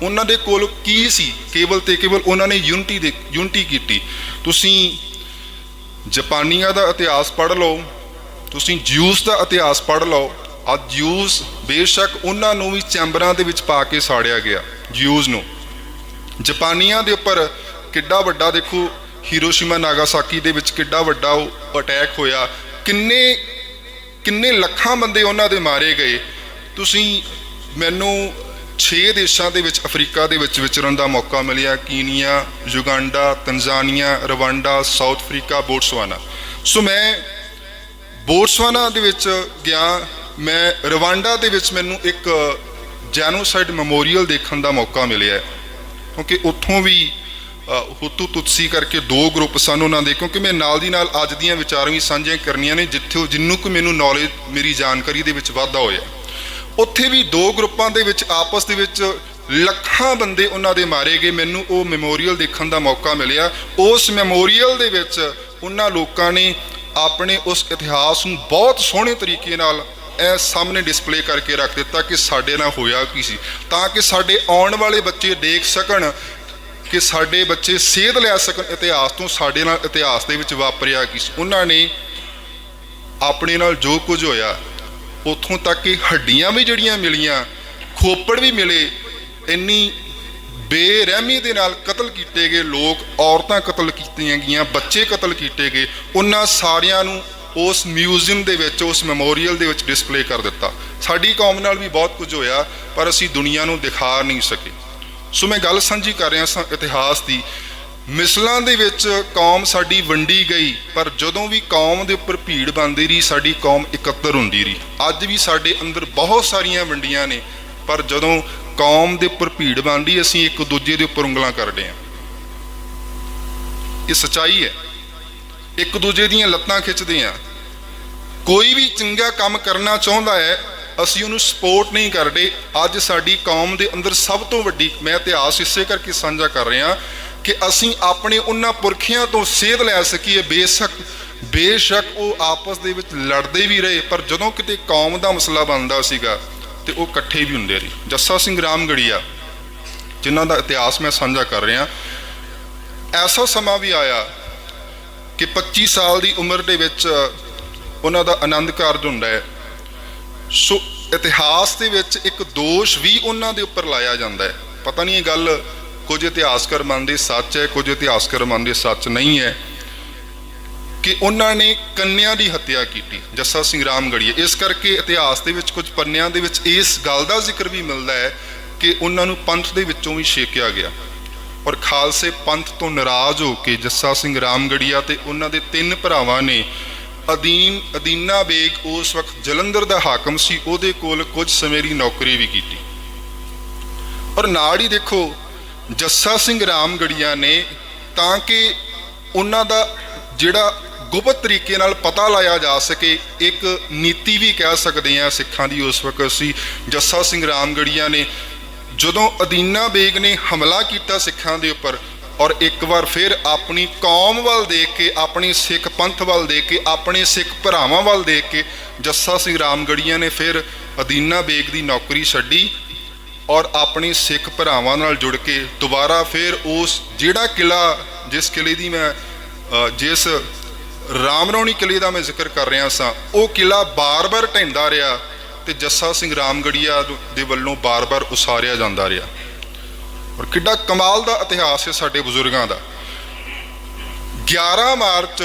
ਉਹਨਾਂ ਦੇ ਕੋਲ ਕੀ ਸੀ? ਕੇਵਲ ਤੇ ਕੇਵਲ ਉਹਨਾਂ ਨੇ ਯੂਨਿਟੀ ਕੀਤੀ। ਤੁਸੀਂ ਜਾਪਾਨੀਆਂ ਦਾ ਇਤਿਹਾਸ ਪੜ੍ਹ ਲਓ, ਤੁਸੀਂ ਜਿਊਸ ਦਾ ਇਤਿਹਾਸ ਪੜ੍ਹ ਲਓ। ਅੱਜ ਜਿਊਸ ਬੇਸ਼ੱਕ ਉਹਨਾਂ ਨੂੰ ਵੀ ਚੈਂਬਰਾਂ ਦੇ ਵਿੱਚ ਪਾ ਕੇ ਸਾੜਿਆ ਗਿਆ, ਜਿਊਸ ਨੂੰ। ਜਾਪਾਨੀਆਂ ਦੇ ਉੱਪਰ ਕਿੱਡਾ ਵੱਡਾ, ਦੇਖੋ ਹੀਰੋਸ਼ੀਮਾ ਨਾਗਾਸਾਕੀ ਦੇ ਵਿੱਚ ਕਿੱਡਾ ਵੱਡਾ ਉਹ ਅਟੈਕ ਹੋਇਆ, ਕਿੰਨੇ ਲੱਖਾਂ ਬੰਦੇ ਉਹਨਾਂ ਦੇ ਮਾਰੇ ਗਏ। ਤੁਸੀਂ ਮੈਨੂੰ 6 ਦੇਸ਼ਾਂ ਦੇ ਵਿੱਚ ਅਫਰੀਕਾ ਦੇ ਵਿੱਚ ਵਿਚਰਨ ਦਾ ਮੌਕਾ ਮਿਲਿਆ, ਕੀਨੀਆ, ਯੁਗਾਂਡਾ, ਤੰਜ਼ਾਨੀਆ, ਰਵਾਂਡਾ, ਸਾਊਥ ਅਫਰੀਕਾ, ਬੋਟਸਵਾਨਾ। ਸੋ ਮੈਂ ਬੋਟਸਵਾਨਾ ਦੇ ਵਿੱਚ ਗਿਆ, ਮੈਂ ਰਵਾਂਡਾ ਦੇ ਵਿੱਚ ਮੈਨੂੰ ਇੱਕ ਜੈਨੋਸਾਈਡ ਮੈਮੋਰੀਅਲ ਦੇਖਣ ਦਾ ਮੌਕਾ ਮਿਲਿਆ, ਕਿਉਂਕਿ ਉੱਥੋਂ ਵੀ ਹੁਤੂ ਤੁਤਸੀ ਕਰਕੇ 2 ਗਰੁੱਪ ਸਨ ਉਹਨਾਂ ਦੇ। ਕਿਉਂਕਿ ਮੈਂ ਨਾਲ ਦੀ ਨਾਲ ਅੱਜ ਦੀਆਂ ਵਿਚਾਰਾਂ ਵੀ ਸਾਂਝੀਆਂ ਕਰਨੀਆਂ ਨੇ, ਜਿੰਨੂੰ ਕਿ ਮੈਨੂੰ ਨੌਲੇਜ, ਮੇਰੀ ਜਾਣਕਾਰੀ ਦੇ ਵਿੱਚ ਵਾਧਾ ਹੋਇਆ। ਉੱਥੇ ਵੀ 2 ਗਰੁੱਪਾਂ ਦੇ ਵਿੱਚ ਆਪਸ ਦੇ ਵਿੱਚ ਲੱਖਾਂ ਬੰਦੇ ਉਹਨਾਂ ਦੇ ਮਾਰੇ ਗਏ। ਮੈਨੂੰ ਉਹ ਮੈਮੋਰੀਅਲ ਦੇਖਣ ਦਾ ਮੌਕਾ ਮਿਲਿਆ। ਉਸ ਮੈਮੋਰੀਅਲ ਦੇ ਵਿੱਚ ਉਹਨਾਂ ਲੋਕਾਂ ਨੇ ਆਪਣੇ ਉਸ ਇਤਿਹਾਸ ਨੂੰ ਬਹੁਤ ਸੋਹਣੇ ਤਰੀਕੇ ਨਾਲ ਇਹ ਸਾਹਮਣੇ ਡਿਸਪਲੇ ਕਰਕੇ ਰੱਖ ਦਿੱਤਾ ਕਿ ਸਾਡੇ ਨਾਲ ਹੋਇਆ ਕੀ ਸੀ, ਤਾਂ ਕਿ ਸਾਡੇ ਆਉਣ ਵਾਲੇ ਬੱਚੇ ਦੇਖ ਸਕਣ, ਕਿ ਸਾਡੇ ਬੱਚੇ ਸੇਧ ਲੈ ਸਕਣ ਇਤਿਹਾਸ ਤੋਂ, ਸਾਡੇ ਨਾਲ ਇਤਿਹਾਸ ਦੇ ਵਿੱਚ ਵਾਪਰਿਆ ਕੀ ਸੀ। ਉਹਨਾਂ ਨੇ ਆਪਣੇ ਨਾਲ ਜੋ ਕੁਝ ਹੋਇਆ, ਉੱਥੋਂ ਤੱਕ ਕਿ ਹੱਡੀਆਂ ਵੀ ਜਿਹੜੀਆਂ ਮਿਲੀਆਂ, ਖੋਪੜ ਵੀ ਮਿਲੇ, ਇੰਨੀ ਬੇਰਹਿਮੀ ਦੇ ਨਾਲ ਕਤਲ ਕੀਤੇ ਗਏ ਲੋਕ, ਔਰਤਾਂ ਕਤਲ ਕੀਤੀਆਂ ਗਈਆਂ, ਬੱਚੇ ਕਤਲ ਕੀਤੇ ਗਏ, ਉਹਨਾਂ ਸਾਰਿਆਂ ਨੂੰ ਉਸ ਮਿਊਜ਼ੀਅਮ ਦੇ ਵਿੱਚ, ਉਸ ਮੈਮੋਰੀਅਲ ਦੇ ਵਿੱਚ ਡਿਸਪਲੇ ਕਰ ਦਿੱਤਾ। ਸਾਡੀ ਕੌਮ ਨਾਲ ਵੀ ਬਹੁਤ ਕੁਝ ਹੋਇਆ, ਪਰ ਅਸੀਂ ਦੁਨੀਆ ਨੂੰ ਦਿਖਾ ਨਹੀਂ ਸਕੇ। ਸੋ ਮੈਂ ਗੱਲ ਸਾਂਝੀ ਕਰ ਰਿਹਾ ਸਾਂ ਇਤਿਹਾਸ ਦੀ। ਮਿਸਲਾਂ ਦੇ ਵਿੱਚ ਕੌਮ ਸਾਡੀ ਵੰਡੀ ਗਈ, ਪਰ ਜਦੋਂ ਵੀ ਕੌਮ ਦੇ ਉੱਪਰ ਭੀੜ ਬਣਦੀ ਰਹੀ ਸਾਡੀ ਕੌਮ ਇਕੱਤਰ ਹੁੰਦੀ ਰਹੀ। ਅੱਜ ਵੀ ਸਾਡੇ ਅੰਦਰ ਬਹੁਤ ਸਾਰੀਆਂ ਵੰਡੀਆਂ ਨੇ, ਪਰ ਜਦੋਂ ਕੌਮ ਦੇ ਉੱਪਰ ਭੀੜ ਬਣਦੀ ਅਸੀਂ ਇੱਕ ਦੂਜੇ ਦੇ ਉੱਪਰ ਉਂਗਲਾਂ ਕਰਦੇ ਹਾਂ। ਇਹ ਸੱਚਾਈ ਹੈ, ਇੱਕ ਦੂਜੇ ਦੀਆਂ ਲੱਤਾਂ ਖਿੱਚਦੇ ਹਾਂ। ਕੋਈ ਵੀ ਚੰਗਾ ਕੰਮ ਕਰਨਾ ਚਾਹੁੰਦਾ ਹੈ ਅਸੀਂ ਉਹਨੂੰ ਸਪੋਰਟ ਨਹੀਂ ਕਰਦੇ। ਅੱਜ ਸਾਡੀ ਕੌਮ ਦੇ ਅੰਦਰ ਸਭ ਤੋਂ ਵੱਡੀ, ਮੈਂ ਇਤਿਹਾਸ ਇਸੇ ਕਰਕੇ ਸਾਂਝਾ ਕਰ ਰਿਹਾ ਕਿ ਅਸੀਂ ਆਪਣੇ ਉਹਨਾਂ ਪੁਰਖਿਆਂ ਤੋਂ ਸੇਧ ਲੈ ਸਕੀਏ। ਬੇਸ਼ੱਕ ਉਹ ਆਪਸ ਦੇ ਵਿੱਚ ਲੜਦੇ ਵੀ ਰਹੇ, ਪਰ ਜਦੋਂ ਕਿਤੇ ਕੌਮ ਦਾ ਮਸਲਾ ਬਣਦਾ ਸੀਗਾ ਤੇ ਉਹ ਇਕੱਠੇ ਵੀ ਹੁੰਦੇ ਰਹੇ। ਜੱਸਾ ਸਿੰਘ ਰਾਮਗੜੀਆ ਜਿਨ੍ਹਾਂ ਦਾ ਇਤਿਹਾਸ ਮੈਂ ਸਾਂਝਾ ਕਰ ਰਿਹਾ, ਐਸਾ ਸਮਾਂ ਵੀ ਆਇਆ ਕਿ 25 ਸਾਲ ਦੀ ਉਮਰ ਦੇ ਵਿੱਚ ਉਹਨਾਂ ਦਾ ਆਨੰਦ ਕਾਰਜ ਹੁੰਦਾ ਹੈ। ਸੋ ਇਤਿਹਾਸ ਦੇ ਵਿੱਚ ਇੱਕ ਦੋਸ਼ ਵੀ ਉਹਨਾਂ ਦੇ ਉੱਪਰ ਲਾਇਆ ਜਾਂਦਾ ਹੈ। ਪਤਾ ਨਹੀਂ ਇਹ ਗੱਲ ਕੁਝ ਇਤਿਹਾਸਕਾਰ ਮੰਨਦੇ ਸੱਚ ਹੈ, ਕੁਝ ਇਤਿਹਾਸਕਾਰ ਮੰਨਦੇ ਸੱਚ ਨਹੀਂ ਹੈ, ਕਿ ਉਹਨਾਂ ਨੇ ਕੰਨਿਆਂ ਦੀ ਹੱਤਿਆ ਕੀਤੀ, ਜੱਸਾ ਸਿੰਘ ਰਾਮਗੜੀਆ। ਇਸ ਕਰਕੇ ਇਤਿਹਾਸ ਦੇ ਵਿੱਚ ਕੁਝ ਪੰਨਿਆਂ ਦੇ ਵਿੱਚ ਇਸ ਗੱਲ ਦਾ ਜ਼ਿਕਰ ਵੀ ਮਿਲਦਾ ਹੈ ਕਿ ਉਹਨਾਂ ਨੂੰ ਪੰਥ ਦੇ ਵਿੱਚੋਂ ਵੀ ਛੇਕਿਆ ਗਿਆ, ਔਰ ਖਾਲਸੇ ਪੰਥ ਤੋਂ ਨਾਰਾਜ਼ ਹੋ ਕੇ ਜੱਸਾ ਸਿੰਘ ਰਾਮਗੜੀਆ ਤੇ ਉਹਨਾਂ ਦੇ 3 ਭਰਾਵਾਂ ਨੇ ਅਦੀਨਾ ਬੇਗ ਉਸ ਵਕਤ ਜਲੰਧਰ ਦਾ ਹਾਕਮ ਸੀ, ਉਹਦੇ ਕੋਲ ਕੁਝ ਸਮੇਂ ਦੀ ਨੌਕਰੀ ਵੀ ਕੀਤੀ। ਔਰ ਨਾਲ ਹੀ ਦੇਖੋ ਜੱਸਾ ਸਿੰਘ ਰਾਮਗੜੀਆ ਨੇ, ਤਾਂ ਕਿ ਉਹਨਾਂ ਦਾ ਜਿਹੜਾ ਗੁਪਤ ਤਰੀਕੇ ਨਾਲ ਪਤਾ ਲਾਇਆ ਜਾ ਸਕੇ, ਇੱਕ ਨੀਤੀ ਵੀ ਕਹਿ ਸਕਦੇ ਹਾਂ ਸਿੱਖਾਂ ਦੀ ਉਸ ਵਕਤ ਸੀ। ਜੱਸਾ ਸਿੰਘ ਰਾਮਗੜੀਆ ਨੇ ਜਦੋਂ ਅਦੀਨਾ ਬੇਗ ਨੇ ਹਮਲਾ ਕੀਤਾ ਸਿੱਖਾਂ ਦੇ ਉੱਪਰ, ਔਰ ਇੱਕ ਵਾਰ ਫਿਰ ਆਪਣੀ ਕੌਮ ਵੱਲ ਦੇਖ ਕੇ, ਆਪਣੀ ਸਿੱਖ ਪੰਥ ਵੱਲ ਦੇਖ ਕੇ, ਆਪਣੇ ਸਿੱਖ ਭਰਾਵਾਂ ਵੱਲ ਦੇਖ ਕੇ ਜੱਸਾ ਸਿੰਘ ਰਾਮਗੜੀਆ ਨੇ ਫਿਰ ਅਦੀਨਾ ਬੇਗ ਦੀ ਨੌਕਰੀ ਛੱਡੀ ਔਰ ਆਪਣੀ ਸਿੱਖ ਭਰਾਵਾਂ ਨਾਲ ਜੁੜ ਕੇ ਦੁਬਾਰਾ ਫਿਰ ਉਸ ਜਿਹੜਾ ਕਿਲਾ, ਜਿਸ ਕਿਲੇ ਦੀ ਮੈਂ ਜਿਸ ਰਾਮਰੌਣੀ ਕਿਲੇ ਦਾ ਮੈਂ ਜ਼ਿਕਰ ਕਰ ਰਿਹਾ ਸਾਂ, ਉਹ ਕਿਲਾ ਬਾਰ-ਬਾਰ ਢਹਿੰਦਾ ਰਿਹਾ ਤੇ ਜੱਸਾ ਸਿੰਘ ਰਾਮਗੜੀਆ ਦੇ ਵੱਲੋਂ ਬਾਰ-ਬਾਰ ਉਸਾਰਿਆ ਜਾਂਦਾ ਰਿਹਾ। ਔਰ ਕਿੱਡਾ ਕਮਾਲ ਦਾ ਇਤਿਹਾਸ ਹੈ ਸਾਡੇ ਬਜ਼ੁਰਗਾਂ ਦਾ। 11 ਮਾਰਚ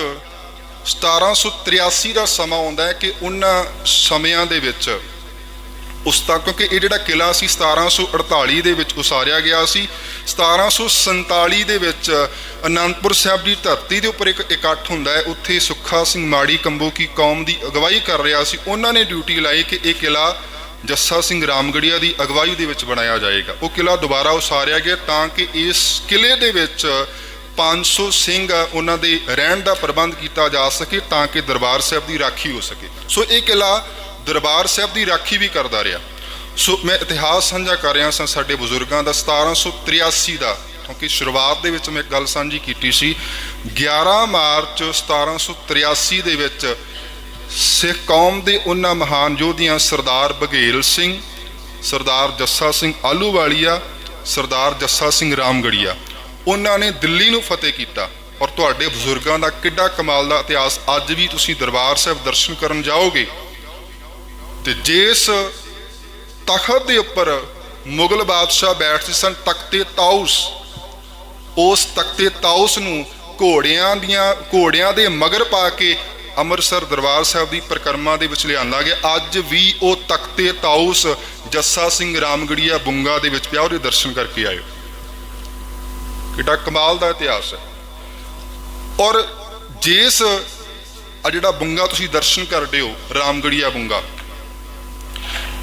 1783 ਦਾ ਸਮਾਂ ਆਉਂਦਾ ਹੈ ਕਿ ਉਹਨਾਂ ਸਮਿਆਂ ਦੇ ਵਿੱਚ ਉਸ ਤੱਕ, ਕਿਉਂਕਿ ਇਹ ਜਿਹੜਾ ਕਿਲਾ ਸੀ 1748 ਦੇ ਵਿੱਚ ਉਸਾਰਿਆ ਗਿਆ ਸੀ। 1747 ਦੇ ਵਿੱਚ ਅਨੰਦਪੁਰ ਸਾਹਿਬ ਦੀ ਧਰਤੀ ਦੇ ਉੱਪਰ ਇੱਕ ਇਕੱਠ ਹੁੰਦਾ ਹੈ, ਉੱਥੇ ਸੁੱਖਾ ਸਿੰਘ ਮਾੜੀ ਕੰਬੋ ਕੀ ਕੌਮ ਦੀ ਅਗਵਾਈ ਕਰ ਰਿਹਾ ਸੀ। ਉਹਨਾਂ ਨੇ ਡਿਊਟੀ ਲਾਈ ਕਿ ਇਹ ਕਿਲਾ ਜੱਸਾ ਸਿੰਘ ਰਾਮਗੜੀਆ ਦੀ ਅਗਵਾਈ ਦੇ ਵਿੱਚ ਬਣਾਇਆ ਜਾਏਗਾ। ਉਹ ਕਿਲਾ ਦੁਬਾਰਾ ਉਸਾਰਿਆ ਗਿਆ ਤਾਂ ਕਿ ਇਸ ਕਿਲੇ ਦੇ ਵਿੱਚ 500 ਸਿੰਘ ਉਹਨਾਂ ਦੇ ਰਹਿਣ ਦਾ ਪ੍ਰਬੰਧ ਕੀਤਾ ਜਾ ਸਕੇ, ਤਾਂ ਕਿ ਦਰਬਾਰ ਸਾਹਿਬ ਦੀ ਰਾਖੀ ਹੋ ਸਕੇ। ਸੋ ਇਹ ਕਿਲਾ ਦਰਬਾਰ ਸਾਹਿਬ ਦੀ ਰਾਖੀ ਵੀ ਕਰਦਾ ਰਿਹਾ। ਸੋ ਮੈਂ ਇਤਿਹਾਸ ਸਾਂਝਾ ਕਰ ਰਿਹਾ ਸਾਂ ਸਾਡੇ ਬਜ਼ੁਰਗਾਂ ਦਾ 1783 ਦਾ, ਕਿਉਂਕਿ ਸ਼ੁਰੂਆਤ ਦੇ ਵਿੱਚ ਮੈਂ ਗੱਲ ਸਾਂਝੀ ਕੀਤੀ ਸੀ। 11 ਮਾਰਚ 1783 ਦੇ ਵਿੱਚ ਸਿੱਖ ਕੌਮ ਦੇ ਉਹਨਾਂ ਮਹਾਨ ਯੋਧਿਆਂ ਸਰਦਾਰ ਬਘੇਲ ਸਿੰਘ, ਸਰਦਾਰ ਜੱਸਾ ਸਿੰਘ ਆਹਲੂਵਾਲੀਆ, ਸਰਦਾਰ ਜੱਸਾ ਸਿੰਘ ਰਾਮਗੜੀਆ, ਉਹਨਾਂ ਨੇ ਦਿੱਲੀ ਨੂੰ ਫਤਿਹ ਕੀਤਾ। ਔਰ ਤੁਹਾਡੇ ਬਜ਼ੁਰਗਾਂ ਦਾ ਕਿੱਡਾ ਕਮਾਲ ਦਾ ਇਤਿਹਾਸ। ਅੱਜ ਵੀ ਤੁਸੀਂ ਦਰਬਾਰ ਸਾਹਿਬ ਦਰਸ਼ਨ ਕਰਨ ਜਾਓਗੇ ਤੇ ਜਿਸ ਤਖਤ ਦੇ ਉੱਪਰ ਮੁਗਲ ਬਾਦਸ਼ਾਹ ਬੈਠਦੇ ਸਨ, ਤਖਤੇ ਤਾਊਸ, ਉਸ ਤਖਤੇ ਤਾਊਸ ਨੂੰ ਘੋੜਿਆਂ ਦੇ ਮਗਰ ਪਾ ਕੇ ਅੰਮ੍ਰਿਤਸਰ ਦਰਬਾਰ ਸਾਹਿਬ ਦੀ ਪਰਿਕਰਮਾ ਦੇ ਵਿੱਚ ਲਿਆਂਦਾ ਗਿਆ। ਅੱਜ ਵੀ ਉਹ ਤਖਤੇ ਤਾਊਸ ਜੱਸਾ ਸਿੰਘ ਰਾਮਗੜੀਆ ਬੁੰਗਾ ਦੇ ਵਿੱਚ ਪਿਆ, ਉਹਦੇ ਦਰਸ਼ਨ ਕਰਕੇ ਆਇਓ। ਕਿੱਡਾ ਕਮਾਲ ਦਾ ਇਤਿਹਾਸ ਹੈ। ਔਰ ਜਿਸ ਆ ਜਿਹੜਾ ਬੁੰਗਾ ਤੁਸੀਂ ਦਰਸ਼ਨ ਕਰਦੇ ਹੋ, ਰਾਮਗੜੀਆ ਬੁੰਗਾ,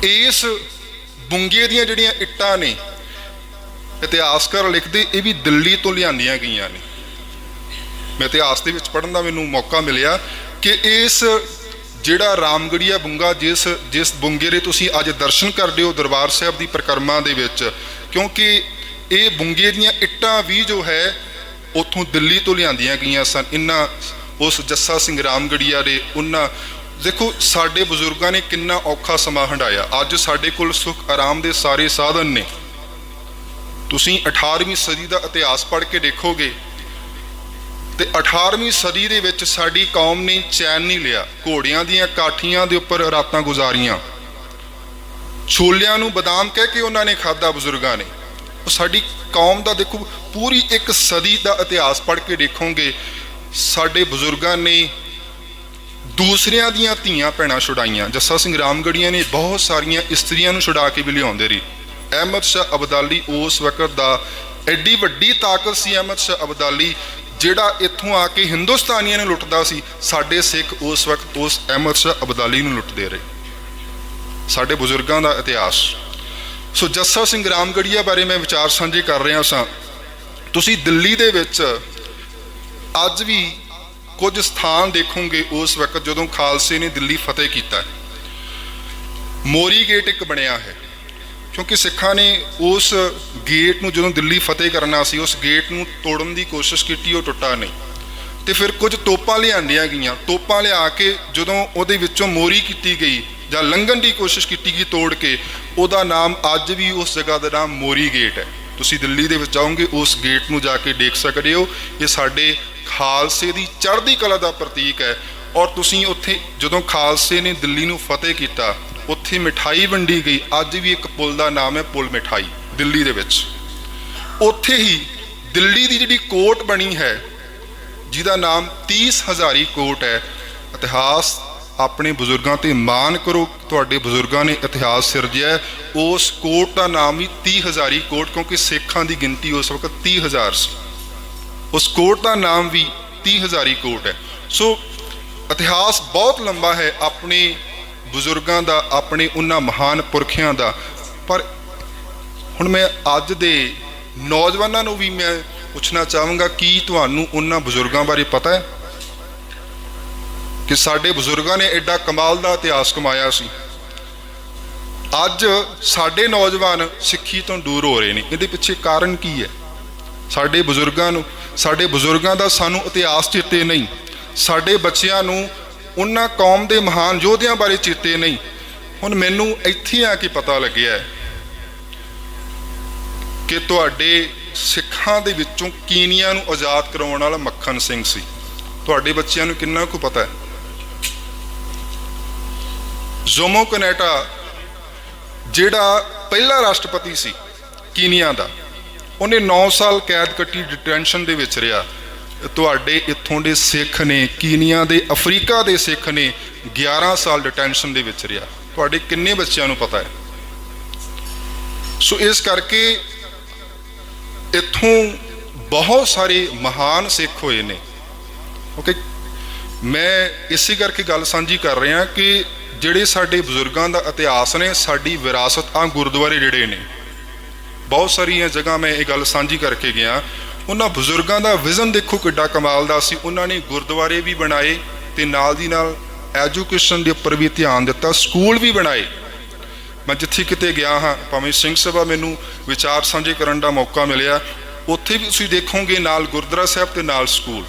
ਇਸ ਬੁੰਗੇ ਦੀਆਂ ਜਿਹੜੀਆਂ ਇੱਟਾਂ ਨੇ, ਇਤਿਹਾਸਕਾਰ ਲਿਖਦੇ ਇਹ ਵੀ ਦਿੱਲੀ ਤੋਂ ਲਿਆਂਦੀਆਂ ਗਈਆਂ ਨੇ। ਮੈਂ ਇਤਿਹਾਸ ਦੇ ਵਿੱਚ ਪੜ੍ਹਨ ਦਾ ਮੈਨੂੰ ਮੌਕਾ ਮਿਲਿਆ ਕਿ ਇਸ ਜਿਹੜਾ ਰਾਮਗੜੀਆ ਬੁੰਗਾ, ਜਿਸ ਬੁੰਗੇ ਦੇ ਤੁਸੀਂ ਅੱਜ ਦਰਸ਼ਨ ਕਰਦੇ ਹੋ ਦਰਬਾਰ ਸਾਹਿਬ ਦੀ ਪਰਿਕਰਮਾ ਦੇ ਵਿੱਚ, ਕਿਉਂਕਿ ਇਹ ਬੁੰਗੇ ਦੀਆਂ ਇੱਟਾਂ ਵੀ ਜੋ ਹੈ ਉੱਥੋਂ ਦਿੱਲੀ ਤੋਂ ਲਿਆਂਦੀਆਂ ਗਈਆਂ ਸਨ। ਇਹਨਾਂ ਉਸ ਜੱਸਾ ਸਿੰਘ ਰਾਮਗੜੀਆ ਦੇ ਉਹਨਾਂ, ਦੇਖੋ ਸਾਡੇ ਬਜ਼ੁਰਗਾਂ ਨੇ ਕਿੰਨਾ ਔਖਾ ਸਮਾਂ ਹੰਢਾਇਆ। ਅੱਜ ਸਾਡੇ ਕੋਲ ਸੁੱਖ ਆਰਾਮ ਦੇ ਸਾਰੇ ਸਾਧਨ ਨੇ। ਤੁਸੀਂ 18ਵੀਂ ਸਦੀ ਦਾ ਇਤਿਹਾਸ ਪੜ੍ਹ ਕੇ ਦੇਖੋਗੇ ਤੇ 18ਵੀਂ ਸਦੀ ਦੇ ਵਿੱਚ ਸਾਡੀ ਕੌਮ ਨੇ ਚੈਨ ਨਹੀਂ ਲਿਆ। ਘੋੜਿਆਂ ਦੀਆਂ ਕਾਠੀਆਂ ਦੇ ਉੱਪਰ ਰਾਤਾਂ ਗੁਜ਼ਾਰੀਆਂ, ਛੋਲਿਆਂ ਨੂੰ ਬਦਾਮ ਕਹਿ ਕੇ ਉਹਨਾਂ ਨੇ ਖਾਧਾ ਬਜ਼ੁਰਗਾਂ ਨੇ। ਉਹ ਸਾਡੀ ਕੌਮ ਦਾ ਦੇਖੋ ਪੂਰੀ ਇੱਕ ਸਦੀ ਦਾ ਇਤਿਹਾਸ ਪੜ੍ਹ ਕੇ ਦੇਖੋਗੇ, ਸਾਡੇ ਬਜ਼ੁਰਗਾਂ ਨੇ ਦੂਸਰਿਆਂ ਦੀਆਂ ਧੀਆਂ ਭੈਣਾਂ ਛੁਡਾਈਆਂ। ਜੱਸਾ ਸਿੰਘ ਰਾਮਗੜੀਆ ਨੇ ਬਹੁਤ ਸਾਰੀਆਂ ਇਸਤਰੀਆਂ ਨੂੰ ਛੁਡਾ ਕੇ ਵੀ ਲਿਆਉਂਦੇ ਰਹੀ। ਅਹਿਮਦ ਸ਼ਾਹ ਅਬਦਾਲੀ ਉਸ ਵਕਤ ਦਾ ਐਡੀ ਵੱਡੀ ਤਾਕਤ ਸੀ। ਅਹਿਮਦ ਸ਼ਾਹ ਅਬਦਾਲੀ ਜਿਹੜਾ ਇੱਥੋਂ ਆ ਕੇ ਹਿੰਦੁਸਤਾਨੀਆਂ ਨੂੰ ਲੁੱਟਦਾ ਸੀ, ਸਾਡੇ ਸਿੱਖ ਉਸ ਵਕਤ ਉਸ ਅਹਿਮਦ ਸ਼ਾਹ ਅਬਦਾਲੀ ਨੂੰ ਲੁੱਟਦੇ ਰਹੇ। ਸਾਡੇ ਬਜ਼ੁਰਗਾਂ ਦਾ ਇਤਿਹਾਸ। ਸੋ ਜੱਸਾ ਸਿੰਘ ਰਾਮਗੜੀਆ ਬਾਰੇ ਮੈਂ ਵਿਚਾਰ ਸਾਂਝੇ ਕਰ ਰਿਹਾ ਸਾਂ। ਤੁਸੀਂ ਦਿੱਲੀ ਦੇ ਵਿੱਚ ਅੱਜ ਵੀ ਕੁਝ ਸਥਾਨ ਦੇਖੋਗੇ ਉਸ ਵਕਤ ਜਦੋਂ ਖਾਲਸੇ ਨੇ ਦਿੱਲੀ ਫਤਿਹ ਕੀਤਾ। ਮੋਰੀ ਗੇਟ ਇੱਕ ਬਣਿਆ ਹੈ, ਕਿਉਂਕਿ ਸਿੱਖਾਂ ਨੇ ਉਸ ਗੇਟ ਨੂੰ ਜਦੋਂ ਦਿੱਲੀ ਫਤਿਹ ਕਰਨਾ ਸੀ, ਉਸ ਗੇਟ ਨੂੰ ਤੋੜਨ ਦੀ ਕੋਸ਼ਿਸ਼ ਕੀਤੀ, ਉਹ ਟੁੱਟਾ ਨਹੀਂ। ਤੇ ਫਿਰ ਕੁਝ ਤੋਪਾਂ ਲਿਆਂਦੀਆਂ ਗਈਆਂ, ਤੋਪਾਂ ਲਿਆ ਕੇ ਜਦੋਂ ਉਹਦੇ ਵਿੱਚੋਂ ਮੋਰੀ ਕੀਤੀ ਗਈ ਜਾਂ ਲੰਘਣ ਦੀ ਕੋਸ਼ਿਸ਼ ਕੀਤੀ ਗਈ ਤੋੜ ਕੇ, ਉਹਦਾ ਨਾਮ ਅੱਜ ਵੀ ਉਸ ਜਗ੍ਹਾ ਦਾ ਨਾਮ ਮੋਰੀ ਗੇਟ ਹੈ। ਤੁਸੀਂ ਦਿੱਲੀ ਦੇ ਵਿੱਚ ਜਾਓਗੇ, ਉਸ ਗੇਟ ਨੂੰ ਜਾ ਕੇ ਦੇਖ ਸਕਦੇ ਹੋ। ਇਹ ਸਾਡੇ ਖਾਲਸੇ ਦੀ ਚੜ੍ਹਦੀ ਕਲਾ ਦਾ ਪ੍ਰਤੀਕ ਹੈ। ਔਰ ਤੁਸੀਂ ਉੱਥੇ ਜਦੋਂ ਖਾਲਸੇ ਨੇ ਦਿੱਲੀ ਨੂੰ ਫਤਿਹ ਕੀਤਾ, ਉੱਥੇ ਮਿਠਾਈ ਵੰਡੀ ਗਈ। ਅੱਜ ਵੀ ਇੱਕ ਪੁਲ ਦਾ ਨਾਮ ਹੈ ਪੁਲ ਮਿਠਾਈ, ਦਿੱਲੀ ਦੇ ਵਿੱਚ। ਉੱਥੇ ਹੀ ਦਿੱਲੀ ਦੀ ਜਿਹੜੀ ਕੋਟ ਬਣੀ ਹੈ, ਜਿਹਦਾ ਨਾਮ 30 ਹਜ਼ਾਰੀ ਕੋਟ ਹੈ। ਇਤਿਹਾਸ, ਆਪਣੇ ਬਜ਼ੁਰਗਾਂ ਤੇ ਮਾਣ ਕਰੋ, ਤੁਹਾਡੇ ਬਜ਼ੁਰਗਾਂ ਨੇ ਇਤਿਹਾਸ ਸਿਰਜਿਆ। ਉਸ ਕੋਟ ਦਾ ਨਾਮ ਵੀ 30 ਹਜ਼ਾਰੀ ਕੋਟ, ਕਿਉਂਕਿ ਸਿੱਖਾਂ ਦੀ ਗਿਣਤੀ ਉਸ ਵਕਤ 30,000 ਸੀ। ਉਸ ਕੋਟ ਦਾ ਨਾਮ ਵੀ 30 ਹਜ਼ਾਰੀ ਕੋਟ ਹੈ। ਸੋ ਇਤਿਹਾਸ ਬਹੁਤ ਲੰਬਾ ਹੈ ਆਪਣੇ ਬਜ਼ੁਰਗਾਂ ਦਾ, ਆਪਣੇ ਉਹਨਾਂ ਮਹਾਨ ਪੁਰਖਿਆਂ ਦਾ। ਪਰ ਹੁਣ ਮੈਂ ਅੱਜ ਦੇ ਨੌਜਵਾਨਾਂ ਨੂੰ ਵੀ ਮੈਂ ਪੁੱਛਣਾ ਚਾਹਾਂਗਾ, ਕੀ ਤੁਹਾਨੂੰ ਉਹਨਾਂ ਬਜ਼ੁਰਗਾਂ ਬਾਰੇ ਪਤਾ ਹੈ ਕਿ ਸਾਡੇ ਬਜ਼ੁਰਗਾਂ ਨੇ ਐਡਾ ਕਮਾਲ ਦਾ ਇਤਿਹਾਸ ਕਮਾਇਆ ਸੀ? ਅੱਜ ਸਾਡੇ ਨੌਜਵਾਨ ਸਿੱਖੀ ਤੋਂ ਦੂਰ ਹੋ ਰਹੇ ਨੇ। ਇਹਦੇ ਪਿੱਛੇ ਕਾਰਨ ਕੀ ਹੈ? ਸਾਡੇ ਬਜ਼ੁਰਗਾਂ ਦਾ ਸਾਨੂੰ ਇਤਿਹਾਸ ਚੇਤੇ ਨਹੀਂ। ਸਾਡੇ ਬੱਚਿਆਂ ਨੂੰ ਉਹਨਾਂ ਕੌਮ ਦੇ ਮਹਾਨ ਯੋਧਿਆਂ ਬਾਰੇ ਚੇਤੇ ਨਹੀਂ। ਹੁਣ ਮੈਨੂੰ ਇੱਥੇ ਆ ਕੇ ਪਤਾ ਲੱਗਿਆ ਕਿ ਤੁਹਾਡੇ ਸਿੱਖਾਂ ਦੇ ਵਿੱਚੋਂ ਕੀਨੀਆ ਨੂੰ ਆਜ਼ਾਦ ਕਰਵਾਉਣ ਵਾਲਾ ਮੱਖਣ ਸਿੰਘ ਸੀ। ਤੁਹਾਡੇ ਬੱਚਿਆਂ ਨੂੰ ਕਿੰਨਾ ਕੁ ਪਤਾ ਹੈ? ਜ਼ੋਮੋ ਕੈਨੇਡਾ, ਜਿਹੜਾ ਪਹਿਲਾ ਰਾਸ਼ਟਰਪਤੀ ਸੀ ਕੀਨੀਆ ਦਾ, ਉਹਨੇ 9 ਸਾਲ ਕੈਦ ਕੱਟੀ, ਡਿਟੈਂਸ਼ਨ ਦੇ ਵਿੱਚ ਰਿਹਾ। ਤੁਹਾਡੇ ਇੱਥੋਂ ਦੇ ਸਿੱਖ ਨੇ, ਕੀਨੀਆ ਦੇ, ਅਫਰੀਕਾ ਦੇ ਸਿੱਖ ਨੇ 11 ਸਾਲ ਡਿਟੈਂਸ਼ਨ ਦੇ ਵਿੱਚ ਰਿਹਾ। ਤੁਹਾਡੇ ਕਿੰਨੇ ਬੱਚਿਆਂ ਨੂੰ ਪਤਾ ਹੈ? ਸੋ ਇਸ ਕਰਕੇ ਇੱਥੋਂ ਬਹੁਤ ਸਾਰੇ ਮਹਾਨ ਸਿੱਖ ਹੋਏ ਨੇ। ਓਕੇ, ਮੈਂ ਇਸੇ ਕਰਕੇ ਗੱਲ ਸਾਂਝੀ ਕਰ ਰਿਹਾ ਕਿ ਜਿਹੜੇ ਸਾਡੇ ਬਜ਼ੁਰਗਾਂ ਦਾ ਇਤਿਹਾਸ ਨੇ, ਸਾਡੀ ਵਿਰਾਸਤ ਆ ਗੁਰਦੁਆਰੇ ਜਿਹੜੇ ਨੇ, ਬਹੁਤ ਸਾਰੀਆਂ ਜਗ੍ਹਾ ਮੈਂ ਇਹ ਗੱਲ ਸਾਂਝੀ ਕਰਕੇ ਗਿਆ। ਉਹਨਾਂ ਬਜ਼ੁਰਗਾਂ ਦਾ ਵਿਜ਼ਨ ਦੇਖੋ ਕਿੱਡਾ ਕਮਾਲ ਦਾ ਸੀ। ਉਹਨਾਂ ਨੇ ਗੁਰਦੁਆਰੇ ਵੀ ਬਣਾਏ ਤੇ ਨਾਲ ਦੀ ਨਾਲ ਐਜੂਕੇਸ਼ਨ ਦੇ ਉੱਪਰ ਵੀ ਧਿਆਨ ਦਿੱਤਾ, ਸਕੂਲ ਵੀ ਬਣਾਏ। ਮੈਂ ਜਿੱਥੇ ਕਿਤੇ ਗਿਆ ਹਾਂ, ਭਾਵੇਂ ਸਿੰਘ ਸਭਾ ਮੈਨੂੰ ਵਿਚਾਰ ਸਾਂਝੇ ਕਰਨ ਦਾ ਮੌਕਾ ਮਿਲਿਆ, ਉੱਥੇ ਵੀ ਤੁਸੀਂ ਦੇਖੋਗੇ ਨਾਲ ਗੁਰਦੁਆਰਾ ਸਾਹਿਬ ਤੇ ਨਾਲ ਸਕੂਲ।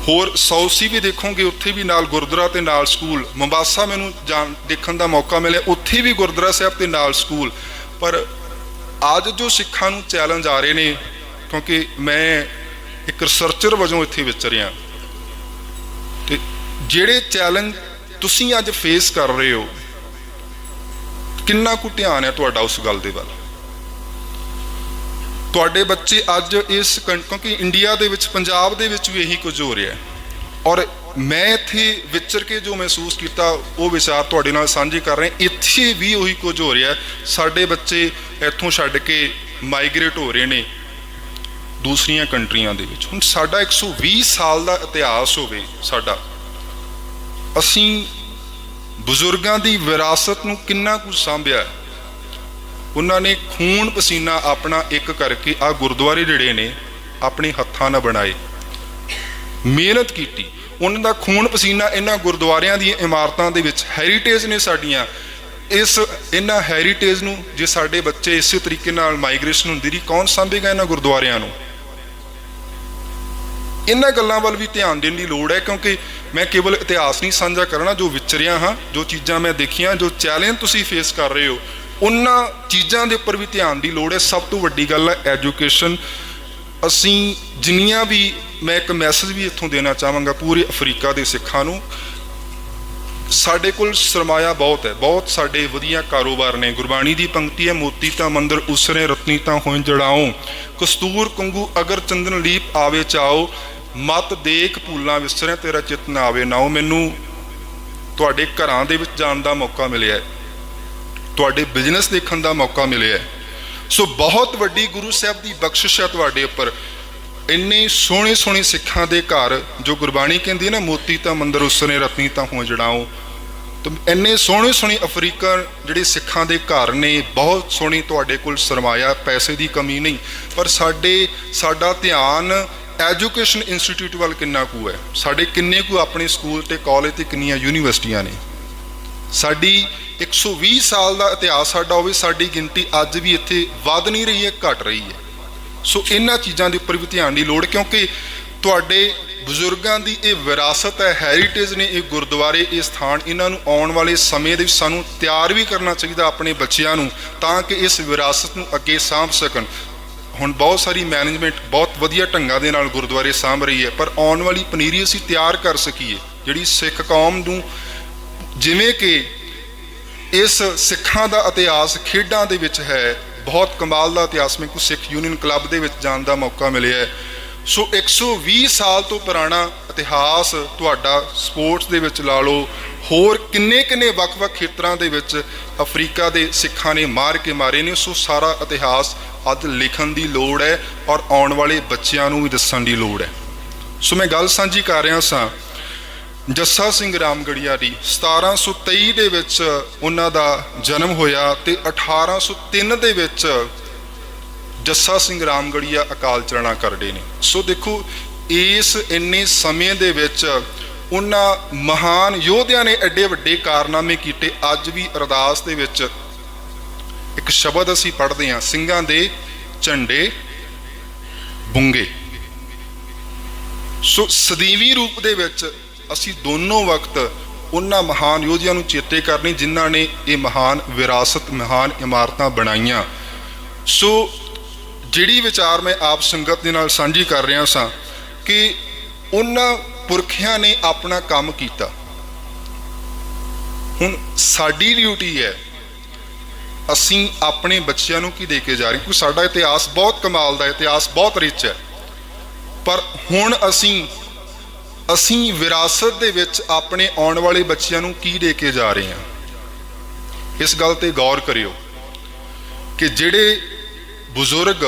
ਹੋਰ ਸੌਸੀ ਵੀ ਦੇਖੋਗੇ, ਉੱਥੇ ਵੀ ਨਾਲ ਗੁਰਦੁਆਰਾ ਤੇ ਨਾਲ ਸਕੂਲ। ਮੁੰਬਾਸਾ ਮੈਨੂੰ ਦੇਖਣ ਦਾ ਮੌਕਾ ਮਿਲਿਆ, ਉੱਥੇ ਵੀ ਗੁਰਦੁਆਰਾ ਸਾਹਿਬ ਤੇ ਨਾਲ ਸਕੂਲ। ਪਰ ਅੱਜ ਜੋ ਸਿੱਖਾਂ ਨੂੰ ਚੈਲੰਜ ਆ ਰਹੇ ਨੇ, ਕਿਉਂਕਿ ਮੈਂ ਇੱਕ ਰਿਸਰਚਰ ਵਜੋਂ ਇੱਥੇ ਵਿਚਰਿਆ, ਤੇ ਜਿਹੜੇ ਚੈਲੰਜ ਤੁਸੀਂ ਅੱਜ ਫੇਸ ਕਰ ਰਹੇ ਹੋ, ਕਿੰਨਾ ਕੁ ਧਿਆਨ ਹੈ ਤੁਹਾਡਾ ਉਸ ਗੱਲ ਦੇ ਵੱਲ? ਤੁਹਾਡੇ ਬੱਚੇ ਅੱਜ ਇਸ, ਕਿਉਂਕਿ ਇੰਡੀਆ ਦੇ ਵਿੱਚ, ਪੰਜਾਬ ਦੇ ਵਿੱਚ ਵੀ ਇਹੀ ਕੁਝ ਹੋ ਰਿਹਾ ਹੈ। ਔਰ ਮੈਂ ਇੱਥੇ ਵਿਚਰ ਕੇ ਜੋ ਮਹਿਸੂਸ ਕੀਤਾ ਉਹ ਵਿਚਾਰ ਤੁਹਾਡੇ ਨਾਲ ਸਾਂਝੇ ਕਰ ਰਹੇ। ਇੱਥੇ ਵੀ ਉਹੀ ਕੁਝ ਹੋ ਰਿਹਾ। ਸਾਡੇ ਬੱਚੇ ਇੱਥੋਂ ਛੱਡ ਕੇ ਮਾਈਗ੍ਰੇਟ ਹੋ ਰਹੇ ਨੇ ਦੂਸਰੀਆਂ ਕੰਟਰੀਆਂ ਦੇ ਵਿੱਚ। ਹੁਣ ਸਾਡਾ 120 ਸਾਲ ਦਾ ਇਤਿਹਾਸ ਹੋਵੇ ਸਾਡਾ, ਅਸੀਂ ਬਜ਼ੁਰਗਾਂ ਦੀ ਵਿਰਾਸਤ ਨੂੰ ਕਿੰਨਾ ਕੁ ਸਾਂਭਿਆ। ਉਹਨਾਂ ਨੇ ਖੂਨ ਪਸੀਨਾ ਆਪਣਾ ਇੱਕ ਕਰਕੇ ਆ ਗੁਰਦੁਆਰੇ ਜਿਹੜੇ ਨੇ ਆਪਣੇ ਹੱਥਾਂ ਨਾਲ ਬਣਾਏ, ਮਿਹਨਤ ਕੀਤੀ। ਉਹਨਾਂ ਦਾ ਖੂਨ ਪਸੀਨਾ ਇਹਨਾਂ ਗੁਰਦੁਆਰਿਆਂ ਦੀਆਂ ਇਮਾਰਤਾਂ ਦੇ ਵਿੱਚ ਹੈਰੀਟੇਜ ਨੇ ਸਾਡੀਆਂ। ਇਹਨਾਂ ਹੈਰੀਟੇਜ ਨੂੰ ਜੇ ਸਾਡੇ ਬੱਚੇ ਇਸੇ ਤਰੀਕੇ ਨਾਲ ਮਾਈਗ੍ਰੇਸ਼ਨ ਹੁੰਦੀ ਰਹੀ, ਕੌਣ ਸਾਂਭੇਗਾ ਇਹਨਾਂ ਗੁਰਦੁਆਰਿਆਂ ਨੂੰ? ਇਹਨਾਂ ਗੱਲਾਂ ਵੱਲ ਵੀ ਧਿਆਨ ਦੇਣ ਦੀ ਲੋੜ ਹੈ, ਕਿਉਂਕਿ ਮੈਂ ਕੇਵਲ ਇਤਿਹਾਸ ਨਹੀਂ ਸਾਂਝਾ ਕਰਨਾ, ਜੋ ਵਿਚਰਿਆ ਹਾਂ, ਜੋ ਚੀਜ਼ਾਂ ਮੈਂ ਦੇਖੀਆਂ, ਜੋ ਚੈਲੰਜ ਤੁਸੀਂ ਫੇਸ ਕਰ ਰਹੇ ਹੋ, ਉਹਨਾਂ ਚੀਜ਼ਾਂ ਦੇ ਉੱਪਰ ਵੀ ਧਿਆਨ ਦੀ ਲੋੜ ਹੈ। ਸਭ ਤੋਂ ਵੱਡੀ ਗੱਲ ਹੈ ਐਜੂਕੇਸ਼ਨ। ਅਸੀਂ ਜਿੰਨੀਆਂ ਵੀ, ਮੈਂ ਇੱਕ ਮੈਸੇਜ ਵੀ ਇੱਥੋਂ ਦੇਣਾ ਚਾਹਾਂਗਾ ਪੂਰੇ ਅਫਰੀਕਾ ਦੇ ਸਿੱਖਾਂ ਨੂੰ, ਸਾਡੇ ਕੋਲ ਸਰਮਾਇਆ ਬਹੁਤ ਹੈ, ਬਹੁਤ ਸਾਡੇ ਵਧੀਆ ਕਾਰੋਬਾਰ ਨੇ। ਗੁਰਬਾਣੀ ਦੀ ਪੰਕਤੀ ਹੈ, ਮੋਤੀ ਤਾਂ ਮੰਦਰ ਉਸਰੇ ਰਤਨੀ ਤਾਂ ਹੋਇ ਜੜਾਓ, ਕਸਤੂਰ ਕੰਗੂ ਅਗਰ ਚੰਦਨ ਲੀਪ ਆਵੇ ਚਾਓ, ਮਤ ਦੇਖ ਭੂਲਾਂ ਵਿਸਰੇ ਤੇਰਾ ਚਿੱਤ ਨਾ ਆਵੇ ਨਾਓ। ਮੈਨੂੰ ਤੁਹਾਡੇ ਘਰਾਂ ਦੇ ਵਿੱਚ ਜਾਣ ਦਾ ਮੌਕਾ ਮਿਲਿਆ, ਤੁਹਾਡੇ ਬਿਜ਼ਨਸ ਦੇਖਣ ਦਾ ਮੌਕਾ ਮਿਲਿਆ। ਸੋ ਬਹੁਤ ਵੱਡੀ ਗੁਰੂ ਸਾਹਿਬ ਦੀ ਬਖਸ਼ਿਸ਼ ਹੈ ਤੁਹਾਡੇ ਉੱਪਰ। ਇੰਨੇ ਸੋਹਣੇ ਸੋਹਣੇ ਸਿੱਖਾਂ ਦੇ ਘਰ, ਜੋ ਗੁਰਬਾਣੀ ਕਹਿੰਦੀ ਹੈ ਨਾ, ਮੋਤੀ ਤਾਂ ਮੰਦਰ ਉਸਨੇ ਰਤਨੀ ਤਾਂ ਹੋ ਜੜਾਓ, ਤਾਂ ਇੰਨੇ ਸੋਹਣੇ ਸੋਹਣੇ ਅਫਰੀਕਨ ਜਿਹੜੇ ਸਿੱਖਾਂ ਦੇ ਘਰ ਨੇ, ਬਹੁਤ ਸੋਹਣੀ ਤੁਹਾਡੇ ਕੋਲ ਸਰਮਾਇਆ, ਪੈਸੇ ਦੀ ਕਮੀ ਨਹੀਂ। ਪਰ ਸਾਡਾ ਧਿਆਨ ਐਜੂਕੇਸ਼ਨ ਇੰਸਟੀਟਿਊਟ ਵੱਲ ਕਿੰਨਾ ਕੁ ਹੈ? ਸਾਡੇ ਕਿੰਨੇ ਕੁ ਆਪਣੇ ਸਕੂਲ ਤੇ ਕਾਲਜ ਤੇ ਕਿੰਨੀਆਂ ਯੂਨੀਵਰਸਿਟੀਆਂ ਨੇ? ਸਾਡੀ 120 ਸਾਲ ਦਾ ਇਤਿਹਾਸ ਸਾਡਾ ਹੋਵੇ, ਸਾਡੀ ਗਿਣਤੀ ਅੱਜ ਵੀ ਇੱਥੇ ਵੱਧ ਨਹੀਂ ਰਹੀ ਹੈ, ਘਟ ਰਹੀ ਹੈ। ਸੋ ਇਹਨਾਂ ਚੀਜ਼ਾਂ ਦੇ ਉੱਪਰ ਵੀ ਧਿਆਨ ਦੀ ਲੋੜ, ਕਿਉਂਕਿ ਤੁਹਾਡੇ ਬਜ਼ੁਰਗਾਂ ਦੀ ਇਹ ਵਿਰਾਸਤ ਹੈ, ਹੈਰੀਟੇਜ ਨੇ ਇਹ ਗੁਰਦੁਆਰੇ, ਇਹ ਸਥਾਨ, ਇਹਨਾਂ ਨੂੰ ਆਉਣ ਵਾਲੇ ਸਮੇਂ ਦੇ ਵਿੱਚ ਸਾਨੂੰ ਤਿਆਰ ਵੀ ਕਰਨਾ ਚਾਹੀਦਾ ਆਪਣੇ ਬੱਚਿਆਂ ਨੂੰ, ਤਾਂ ਕਿ ਇਸ ਵਿਰਾਸਤ ਨੂੰ ਅੱਗੇ ਸਾਂਭ ਸਕਣ। ਹੁਣ ਬਹੁਤ ਸਾਰੀ ਮੈਨੇਜਮੈਂਟ ਬਹੁਤ ਵਧੀਆ ਢੰਗਾਂ ਦੇ ਨਾਲ ਗੁਰਦੁਆਰੇ ਸਾਂਭ ਰਹੀ ਹੈ, ਪਰ ਆਉਣ ਵਾਲੀ ਪਨੀਰੀ ਅਸੀਂ ਤਿਆਰ ਕਰ ਸਕੀਏ, ਜਿਹੜੀ ਸਿੱਖ ਕੌਮ ਨੂੰ, ਜਿਵੇਂ ਕਿ ਇਸ ਸਿੱਖਾਂ ਦਾ ਇਤਿਹਾਸ ਖੇਡਾਂ ਦੇ ਵਿੱਚ ਹੈ, ਬਹੁਤ ਕਮਾਲ ਦਾ ਇਤਿਹਾਸ। ਮੈਨੂੰ ਸਿੱਖ ਯੂਨੀਅਨ ਕਲੱਬ ਦੇ ਵਿੱਚ ਜਾਣ ਦਾ ਮੌਕਾ ਮਿਲਿਆ ਹੈ। ਸੋ 120 ਸਾਲ ਤੋਂ ਪੁਰਾਣਾ ਇਤਿਹਾਸ ਤੁਹਾਡਾ ਸਪੋਰਟਸ ਦੇ ਵਿੱਚ ਲਾ ਲਓ, ਹੋਰ ਕਿੰਨੇ ਵੱਖ-ਵੱਖ ਖੇਤਰਾਂ ਦੇ ਵਿੱਚ ਅਫਰੀਕਾ ਦੇ ਸਿੱਖਾਂ ਨੇ ਮਾਰ ਕੇ ਮਾਰੇ ਨੇ। ਸੋ ਸਾਰਾ ਇਤਿਹਾਸ ਅੱਜ ਲਿਖਣ ਦੀ ਲੋੜ ਹੈ ਔਰ ਆਉਣ ਵਾਲੇ ਬੱਚਿਆਂ ਨੂੰ ਵੀ ਦੱਸਣ ਦੀ ਲੋੜ ਹੈ। ਸੋ ਮੈਂ ਗੱਲ ਸਾਂਝੀ ਕਰ ਰਿਹਾ ਸਾਂ ਜੱਸਾ ਸਿੰਘ ਰਾਮਗੜੀਆ ਦੀ। 1723 ਦੇ ਵਿੱਚ ਉਹਨਾਂ ਦਾ ਜਨਮ ਹੋਇਆ ਤੇ 1803 ਦੇ ਵਿੱਚ ਜੱਸਾ ਸਿੰਘ ਰਾਮਗੜੀਆ ਅਕਾਲ ਚਲਾਣਾ ਕਰਦੇ ਨੇ। ਸੋ ਦੇਖੋ, ਇਸ ਇੰਨੇ ਸਮੇਂ ਦੇ ਵਿੱਚ ਉਹਨਾਂ ਮਹਾਨ ਯੋਧਿਆਂ ਨੇ ਐਡੇ ਵੱਡੇ ਕਾਰਨਾਮੇ ਕੀਤੇ। ਅੱਜ ਵੀ ਅਰਦਾਸ ਦੇ ਵਿੱਚ ਇੱਕ ਸ਼ਬਦ ਅਸੀਂ ਪੜ੍ਹਦੇ ਹਾਂ, ਸਿੰਘਾਂ ਦੇ ਝੰਡੇ ਬੁੰਗੇ। ਸੋ ਸਦੀਵੀ ਰੂਪ ਦੇ ਵਿੱਚ ਅਸੀਂ ਦੋਨੋਂ ਵਕਤ ਉਹਨਾਂ ਮਹਾਨ ਯੋਧਿਆਂ ਨੂੰ ਚੇਤੇ ਕਰਨੀ ਜਿਨ੍ਹਾਂ ਨੇ ਇਹ ਮਹਾਨ ਵਿਰਾਸਤ, ਮਹਾਨ ਇਮਾਰਤਾਂ ਬਣਾਈਆਂ। ਸੋ ਜਿਹੜੀ ਵਿਚਾਰ ਮੈਂ ਆਪ ਸੰਗਤ ਦੇ ਨਾਲ ਸਾਂਝੀ ਕਰ ਰਿਹਾ ਸਾਂ ਕਿ ਉਹਨਾਂ ਪੁਰਖਿਆਂ ਨੇ ਆਪਣਾ ਕੰਮ ਕੀਤਾ। ਹੁਣ ਸਾਡੀ ਡਿਊਟੀ ਹੈ, ਅਸੀਂ ਆਪਣੇ ਬੱਚਿਆਂ ਨੂੰ ਕੀ ਦੇ ਕੇ ਜਾ ਰਹੇ, ਕਿਉਂਕਿ ਸਾਡਾ ਇਤਿਹਾਸ ਬਹੁਤ ਕਮਾਲ ਦਾ, ਇਤਿਹਾਸ ਬਹੁਤ ਰਿਚ ਹੈ, ਪਰ ਹੁਣ ਅਸੀਂ ਵਿਰਾਸਤ ਦੇ ਵਿੱਚ ਆਪਣੇ ਆਉਣ ਵਾਲੇ ਬੱਚਿਆਂ ਨੂੰ ਕੀ ਦੇ ਕੇ ਜਾ ਰਹੇ ਹਾਂ। ਇਸ ਗੱਲ ਤੇ ਗੌਰ ਕਰਿਓ ਕਿ ਜਿਹੜੇ ਬਜ਼ੁਰਗ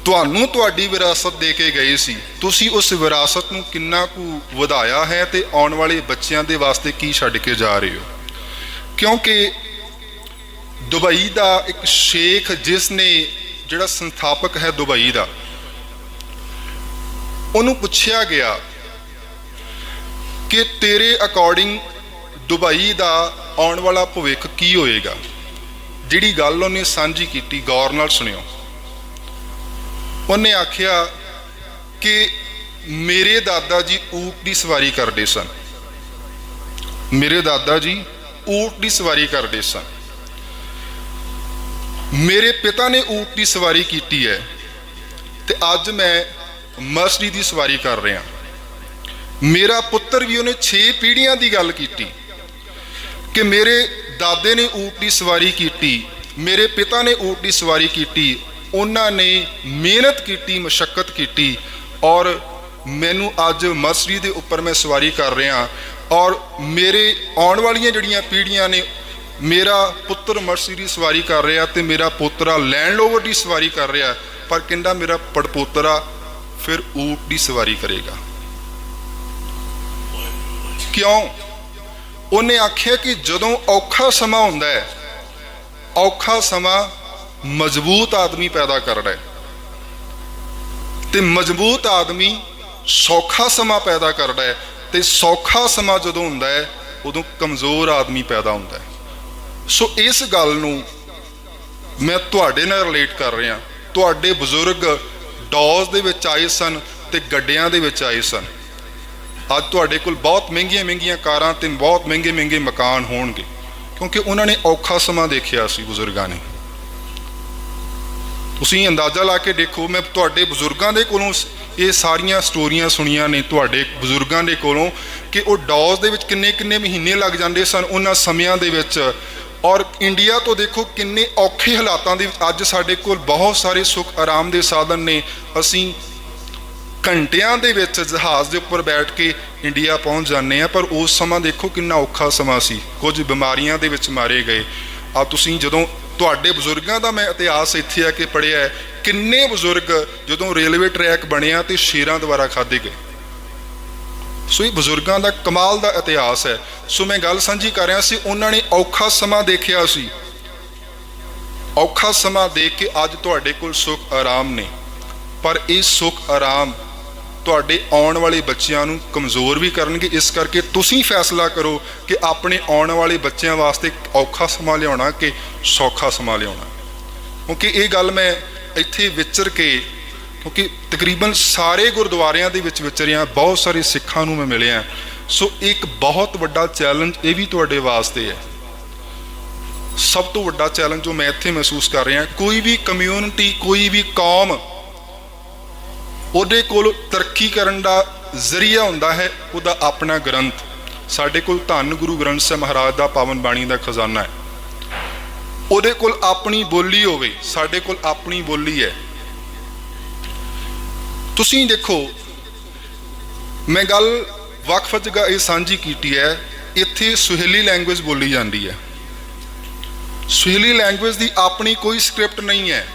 ਤੁਹਾਨੂੰ ਤੁਹਾਡੀ ਵਿਰਾਸਤ ਦੇ ਕੇ ਗਏ ਸੀ, ਤੁਸੀਂ ਉਸ ਵਿਰਾਸਤ ਨੂੰ ਕਿੰਨਾ ਕੁ ਵਧਾਇਆ ਹੈ ਤੇ ਆਉਣ ਵਾਲੇ ਬੱਚਿਆਂ ਦੇ ਵਾਸਤੇ ਕੀ ਛੱਡ ਕੇ ਜਾ ਰਹੇ ਹੋ। ਕਿਉਂਕਿ ਦੁਬਈ ਦਾ ਇੱਕ ਸ਼ੇਖ, ਜਿਸ ਨੇ, ਜਿਹੜਾ ਸੰਸਥਾਪਕ ਹੈ ਦੁਬਈ ਦਾ, ਉਹਨੂੰ ਪੁੱਛਿਆ ਗਿਆ ਕਿ ਤੇਰੇ ਅਕੋਰਡਿੰਗ ਦੁਬਈ ਦਾ ਆਉਣ ਵਾਲਾ ਭਵਿੱਖ ਕੀ ਹੋਏਗਾ। ਜਿਹੜੀ ਗੱਲ ਉਹਨੇ ਸਾਂਝੀ ਕੀਤੀ, ਗੌਰ ਨਾਲ ਸੁਣਿਓ। ਉਹਨੇ ਆਖਿਆ ਕਿ ਮੇਰੇ ਦਾਦਾ ਜੀ ਊਠ ਦੀ ਸਵਾਰੀ ਕਰਦੇ ਸਨ, ਮੇਰੇ ਦਾਦਾ ਜੀ ਊਠ ਦੀ ਸਵਾਰੀ ਕਰਦੇ ਸਨ, ਮੇਰੇ ਪਿਤਾ ਨੇ ਊਠ ਦੀ ਸਵਾਰੀ ਕੀਤੀ ਹੈ ਤੇ ਅੱਜ ਮੈਂ ਮਰਸਡੀ ਦੀ ਸਵਾਰੀ ਕਰ ਰਿਹਾ। ਮੇਰਾ ਪੁੱਤਰ ਵੀ, ਉਹਨੇ 6 ਪੀੜ੍ਹੀਆਂ ਦੀ ਗੱਲ ਕੀਤੀ ਕਿ ਮੇਰੇ ਦਾਦੇ ਨੇ ਊਠ ਦੀ ਸਵਾਰੀ ਕੀਤੀ, ਮੇਰੇ ਪਿਤਾ ਨੇ ਊਠ ਦੀ ਸਵਾਰੀ ਕੀਤੀ, ਉਹਨਾਂ ਨੇ ਮਿਹਨਤ ਕੀਤੀ, ਮਸ਼ੱਕਤ ਕੀਤੀ ਔਰ ਮੈਨੂੰ ਅੱਜ ਮਰਸਡੀ ਦੇ ਉੱਪਰ ਮੈਂ ਸਵਾਰੀ ਕਰ ਰਿਹਾ। ਔਰ ਮੇਰੇ ਆਉਣ ਵਾਲੀਆਂ ਜਿਹੜੀਆਂ ਪੀੜ੍ਹੀਆਂ ਨੇ, ਮੇਰਾ ਪੁੱਤਰ ਮਰਸਡੀ ਦੀ ਸਵਾਰੀ ਕਰ ਰਿਹਾ ਤੇ ਮੇਰਾ ਪੋਤਰਾ ਲੈਂਡ ਰੋਵਰ ਦੀ ਸਵਾਰੀ ਕਰ ਰਿਹਾ, ਪਰ ਕਹਿੰਦਾ ਮੇਰਾ ਪੜਪੋਤਰਾ ਫਿਰ ਊਠ ਦੀ ਸਵਾਰੀ ਕਰੇਗਾ। ਕਿਉਂ? ਉਹਨੇ ਆਖਿਆ ਕਿ ਜਦੋਂ ਔਖਾ ਸਮਾਂ ਹੁੰਦਾ ਹੈ, ਔਖਾ ਸਮਾਂ ਮਜ਼ਬੂਤ ਆਦਮੀ ਪੈਦਾ ਕਰਦਾ ਹੈ ਤੇ ਮਜ਼ਬੂਤ ਆਦਮੀ ਸੌਖਾ ਸਮਾਂ ਪੈਦਾ ਕਰਦਾ ਹੈ ਤੇ ਸੌਖਾ ਸਮਾਂ ਜਦੋਂ ਹੁੰਦਾ ਹੈ ਉਦੋਂ ਕਮਜ਼ੋਰ ਆਦਮੀ ਪੈਦਾ ਹੁੰਦਾ ਹੈ। ਸੋ ਇਸ ਗੱਲ ਨੂੰ ਮੈਂ ਤੁਹਾਡੇ ਨਾਲ ਰਿਲੇਟ ਕਰ ਰਿਹਾ। ਤੁਹਾਡੇ ਬਜ਼ੁਰਗ ਡੌਜ਼ ਦੇ ਵਿੱਚ ਆਏ ਸਨ ਤੇ ਗੱਡਿਆਂ ਦੇ ਵਿੱਚ ਆਏ ਸਨ। ਅੱਜ ਤੁਹਾਡੇ ਕੋਲ ਬਹੁਤ ਮਹਿੰਗੀਆਂ ਕਾਰਾਂ ਤੇ ਬਹੁਤ ਮਹਿੰਗੇ ਮਕਾਨ ਹੋਣਗੇ, ਕਿਉਂਕਿ ਉਹਨਾਂ ਨੇ ਔਖਾ ਸਮਾਂ ਦੇਖਿਆ ਸੀ ਬਜ਼ੁਰਗਾਂ ਨੇ। ਤੁਸੀਂ ਅੰਦਾਜ਼ਾ ਲਾ ਕੇ ਦੇਖੋ, ਮੈਂ ਤੁਹਾਡੇ ਬਜ਼ੁਰਗਾਂ ਦੇ ਕੋਲੋਂ ਇਹ ਸਾਰੀਆਂ ਸਟੋਰੀਆਂ ਸੁਣੀਆਂ ਨੇ, ਤੁਹਾਡੇ ਬਜ਼ੁਰਗਾਂ ਦੇ ਕੋਲੋਂ, ਕਿ ਉਹ ਡੌਜ਼ ਦੇ ਵਿੱਚ ਕਿੰਨੇ ਮਹੀਨੇ ਲੱਗ ਜਾਂਦੇ ਸਨ ਉਹਨਾਂ ਸਮਿਆਂ ਦੇ ਵਿੱਚ। ਔਰ ਇੰਡੀਆ ਤੋਂ ਦੇਖੋ ਕਿੰਨੇ ਔਖੇ ਹਾਲਾਤਾਂ ਦੇ ਵਿੱਚ ਅੱਜ ਸਾਡੇ ਕੋਲ ਬਹੁਤ ਸਾਰੇ ਸੁੱਖ ਆਰਾਮ ਦੇ ਸਾਧਨ ਨੇ। ਅਸੀਂ ਘੰਟਿਆਂ ਦੇ ਵਿੱਚ ਜਹਾਜ਼ ਦੇ ਉੱਪਰ ਬੈਠ ਕੇ ਇੰਡੀਆ ਪਹੁੰਚ ਜਾਂਦੇ ਹਾਂ, ਪਰ ਉਸ ਸਮਾਂ ਦੇਖੋ ਕਿੰਨਾ ਔਖਾ ਸਮਾਂ ਸੀ, ਕੁਝ ਬਿਮਾਰੀਆਂ ਦੇ ਵਿੱਚ ਮਾਰੇ ਗਏ। ਆ ਤੁਸੀਂ ਜਦੋਂ ਤੁਹਾਡੇ ਬਜ਼ੁਰਗਾਂ ਦਾ ਮੈਂ ਇਤਿਹਾਸ ਇੱਥੇ ਆ ਕੇ ਪੜ੍ਹਿਆ, ਕਿੰਨੇ ਬਜ਼ੁਰਗ ਜਦੋਂ ਰੇਲਵੇ ਟਰੈਕ ਬਣਿਆ ਤੇ ਸ਼ੇਰਾਂ ਦੁਆਰਾ ਖਾਧੇ ਗਏ। ਸੋ ਇਹ ਬਜ਼ੁਰਗਾਂ ਦਾ ਕਮਾਲ ਦਾ ਇਤਿਹਾਸ ਹੈ। ਸੋ ਮੈਂ ਗੱਲ ਸਾਂਝੀ ਕਰ ਰਿਹਾ ਸੀ, ਉਹਨਾਂ ਨੇ ਔਖਾ ਸਮਾਂ ਦੇਖਿਆ ਸੀ, ਔਖਾ ਸਮਾਂ ਦੇਖ ਕੇ ਅੱਜ ਤੁਹਾਡੇ ਕੋਲ ਸੁੱਖ ਆਰਾਮ ਨੇ। ਪਰ ਇਹ ਸੁੱਖ ਆਰਾਮ ਤੁਹਾਡੇ ਆਉਣ ਵਾਲੇ ਬੱਚਿਆਂ ਨੂੰ ਕਮਜ਼ੋਰ ਵੀ ਕਰਨਗੇ। ਇਸ ਕਰਕੇ ਤੁਸੀਂ ਫੈਸਲਾ ਕਰੋ ਕਿ ਆਪਣੇ ਆਉਣ ਵਾਲੇ ਬੱਚਿਆਂ ਵਾਸਤੇ ਔਖਾ ਸਮਾਂ ਲਿਆਉਣਾ ਕਿ ਸੌਖਾ ਸਮਾਂ ਲਿਆਉਣਾ। ਕਿਉਂਕਿ ਇਹ ਗੱਲ ਮੈਂ ਇੱਥੇ ਵਿਚਰ ਕੇ, ਕਿਉਂਕਿ ਤਕਰੀਬਨ ਸਾਰੇ ਗੁਰਦੁਆਰਿਆਂ ਦੇ ਵਿੱਚ ਵਿਚਰਿਆ, ਬਹੁਤ ਸਾਰੇ ਸਿੱਖਾਂ ਨੂੰ ਮੈਂ ਮਿਲਿਆ। ਸੋ ਇੱਕ ਬਹੁਤ ਵੱਡਾ ਚੈਲੰਜ ਇਹ ਵੀ ਤੁਹਾਡੇ ਵਾਸਤੇ ਹੈ। ਸਭ ਤੋਂ ਵੱਡਾ ਚੈਲੰਜ ਜੋ ਮੈਂ ਇੱਥੇ ਮਹਿਸੂਸ ਕਰ ਰਿਹਾ, ਕੋਈ ਵੀ ਕਮਿਊਨਿਟੀ, ਕੋਈ ਵੀ ਕੌਮ, ਉਹਦੇ ਕੋਲ ਤਰੱਕੀ ਕਰਨ ਦਾ ਜ਼ਰੀਆ ਹੁੰਦਾ ਹੈ ਉਹਦਾ ਆਪਣਾ ਗ੍ਰੰਥ। ਸਾਡੇ ਕੋਲ ਧੰਨ ਗੁਰੂ ਗ੍ਰੰਥ ਸਾਹਿਬ ਮਹਾਰਾਜ ਦਾ ਪਾਵਨ ਬਾਣੀ ਦਾ ਖਜ਼ਾਨਾ ਹੈ। ਉਹਦੇ ਕੋਲ ਆਪਣੀ ਬੋਲੀ ਹੋਵੇ, ਸਾਡੇ ਕੋਲ ਆਪਣੀ ਬੋਲੀ ਹੈ। ਤੁਸੀਂ ਦੇਖੋ, ਮੈਂ ਗੱਲ ਵਕਫ ਜਗ੍ਹਾ ਇਹ ਸਾਂਝੀ ਕੀਤੀ ਹੈ, ਇੱਥੇ ਸੁਹੇਲੀ ਲੈਂਗੁਏਜ ਬੋਲੀ ਜਾਂਦੀ ਹੈ। ਸੁਹੇਲੀ ਲੈਂਗੁਏਜ ਦੀ ਆਪਣੀ ਕੋਈ ਸਕ੍ਰਿਪਟ ਨਹੀਂ ਹੈ।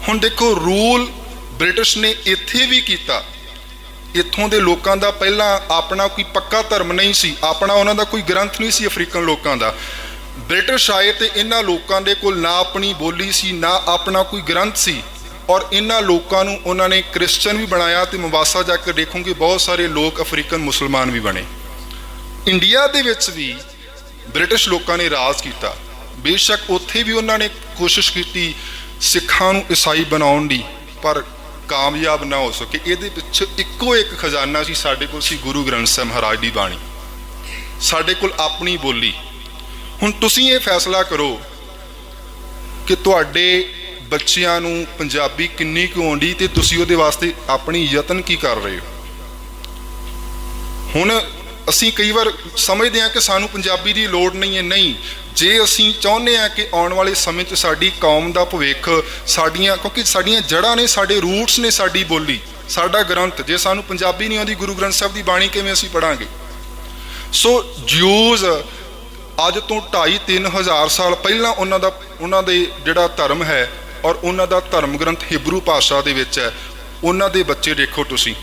ਹੁਣ ਦੇਖੋ, ਰੂਲ ਬ੍ਰਿਟਿਸ਼ ਨੇ ਇੱਥੇ ਵੀ ਕੀਤਾ। ਇੱਥੋਂ ਦੇ ਲੋਕਾਂ ਦਾ ਪਹਿਲਾਂ ਆਪਣਾ ਕੋਈ ਪੱਕਾ ਧਰਮ ਨਹੀਂ ਸੀ, ਆਪਣਾ ਉਹਨਾਂ ਦਾ ਕੋਈ ਗ੍ਰੰਥ ਨਹੀਂ ਸੀ ਅਫਰੀਕਨ ਲੋਕਾਂ ਦਾ। ਬ੍ਰਿਟਿਸ਼ ਆਏ ਤੇ ਇਹਨਾਂ ਲੋਕਾਂ ਦੇ ਕੋਲ ਨਾ ਆਪਣੀ ਬੋਲੀ ਸੀ, ਨਾ ਆਪਣਾ ਕੋਈ ਗ੍ਰੰਥ ਸੀ, ਔਰ ਇਹਨਾਂ ਲੋਕਾਂ ਨੂੰ ਉਹਨਾਂ ਨੇ ਕ੍ਰਿਸਚਨ ਵੀ ਬਣਾਇਆ। ਤੇ ਮਵਾਸਾ ਜਾ ਕੇ ਦੇਖੋਗੇ ਬਹੁਤ ਸਾਰੇ ਲੋਕ ਅਫਰੀਕਨ ਮੁਸਲਮਾਨ ਵੀ ਬਣੇ। ਇੰਡੀਆ ਦੇ ਵਿੱਚ ਵੀ ਬ੍ਰਿਟਿਸ਼ ਲੋਕਾਂ ਨੇ ਰਾਜ ਕੀਤਾ। ਬੇਸ਼ੱਕ ਉੱਥੇ ਵੀ ਉਹਨਾਂ ਨੇ ਕੋਸ਼ਿਸ਼ ਕੀਤੀ ਸਿੱਖਾਂ ਨੂੰ ਈਸਾਈ ਬਣਾਉਣ ਦੀ, ਪਰ ਕਾਮਯਾਬ ਨਾ ਹੋ ਸਕੇ। ਇਹਦੇ ਪਿੱਛੇ ਇੱਕੋ ਇੱਕ ਖਜ਼ਾਨਾ ਸੀ ਸਾਡੇ ਕੋਲ, ਸੀ ਗੁਰੂ ਗ੍ਰੰਥ ਸਾਹਿਬ ਮਹਾਰਾਜ ਦੀ ਬਾਣੀ, ਸਾਡੇ ਕੋਲ ਆਪਣੀ ਬੋਲੀ। ਹੁਣ ਤੁਸੀਂ ਇਹ ਫੈਸਲਾ ਕਰੋ ਕਿ ਤੁਹਾਡੇ ਬੱਚਿਆਂ ਨੂੰ ਪੰਜਾਬੀ ਕਿੰਨੀ ਕੁ ਆਉਂਦੀ ਤੇ ਤੁਸੀਂ ਉਹਦੇ ਵਾਸਤੇ ਆਪਣੀ ਯਤਨ ਕੀ ਕਰ ਰਹੇ ਹੋ। ਹੁਣ ਅਸੀਂ ਕਈ ਵਾਰ ਸਮਝਦੇ ਹਾਂ ਕਿ ਸਾਨੂੰ ਪੰਜਾਬੀ ਦੀ ਲੋੜ ਨਹੀਂ ਹੈ। ਨਹੀਂ, ਜੇ ਅਸੀਂ ਚਾਹੁੰਦੇ ਹਾਂ ਕਿ ਆਉਣ ਵਾਲੇ ਸਮੇਂ 'ਚ ਸਾਡੀ ਕੌਮ ਦਾ ਭਵਿੱਖ, ਸਾਡੀਆਂ, ਕਿਉਂਕਿ ਸਾਡੀਆਂ ਜੜ੍ਹਾਂ ਨੇ, ਸਾਡੇ ਰੂਟਸ ਨੇ, ਸਾਡੀ ਬੋਲੀ, ਸਾਡਾ ਗ੍ਰੰਥ, ਜੇ ਸਾਨੂੰ ਪੰਜਾਬੀ ਨਹੀਂ ਆਉਂਦੀ, ਗੁਰੂ ਗ੍ਰੰਥ ਸਾਹਿਬ ਦੀ ਬਾਣੀ ਕਿਵੇਂ ਅਸੀਂ ਪੜ੍ਹਾਂਗੇ। ਸੋ ਜਿਊਜ਼ ਅੱਜ ਤੋਂ 2,500-3 ਹਜ਼ਾਰ ਸਾਲ ਪਹਿਲਾਂ ਉਹਨਾਂ ਦੇ ਜਿਹੜਾ ਧਰਮ ਹੈ, ਔਰ ਉਹਨਾਂ ਦਾ ਧਰਮ ਗ੍ਰੰਥ ਹਿਬਰੂ ਭਾਸ਼ਾ ਦੇ ਵਿੱਚ ਹੈ। ਉਹਨਾਂ ਦੇ ਬੱਚੇ ਦੇਖੋ ਤੁਸੀਂ,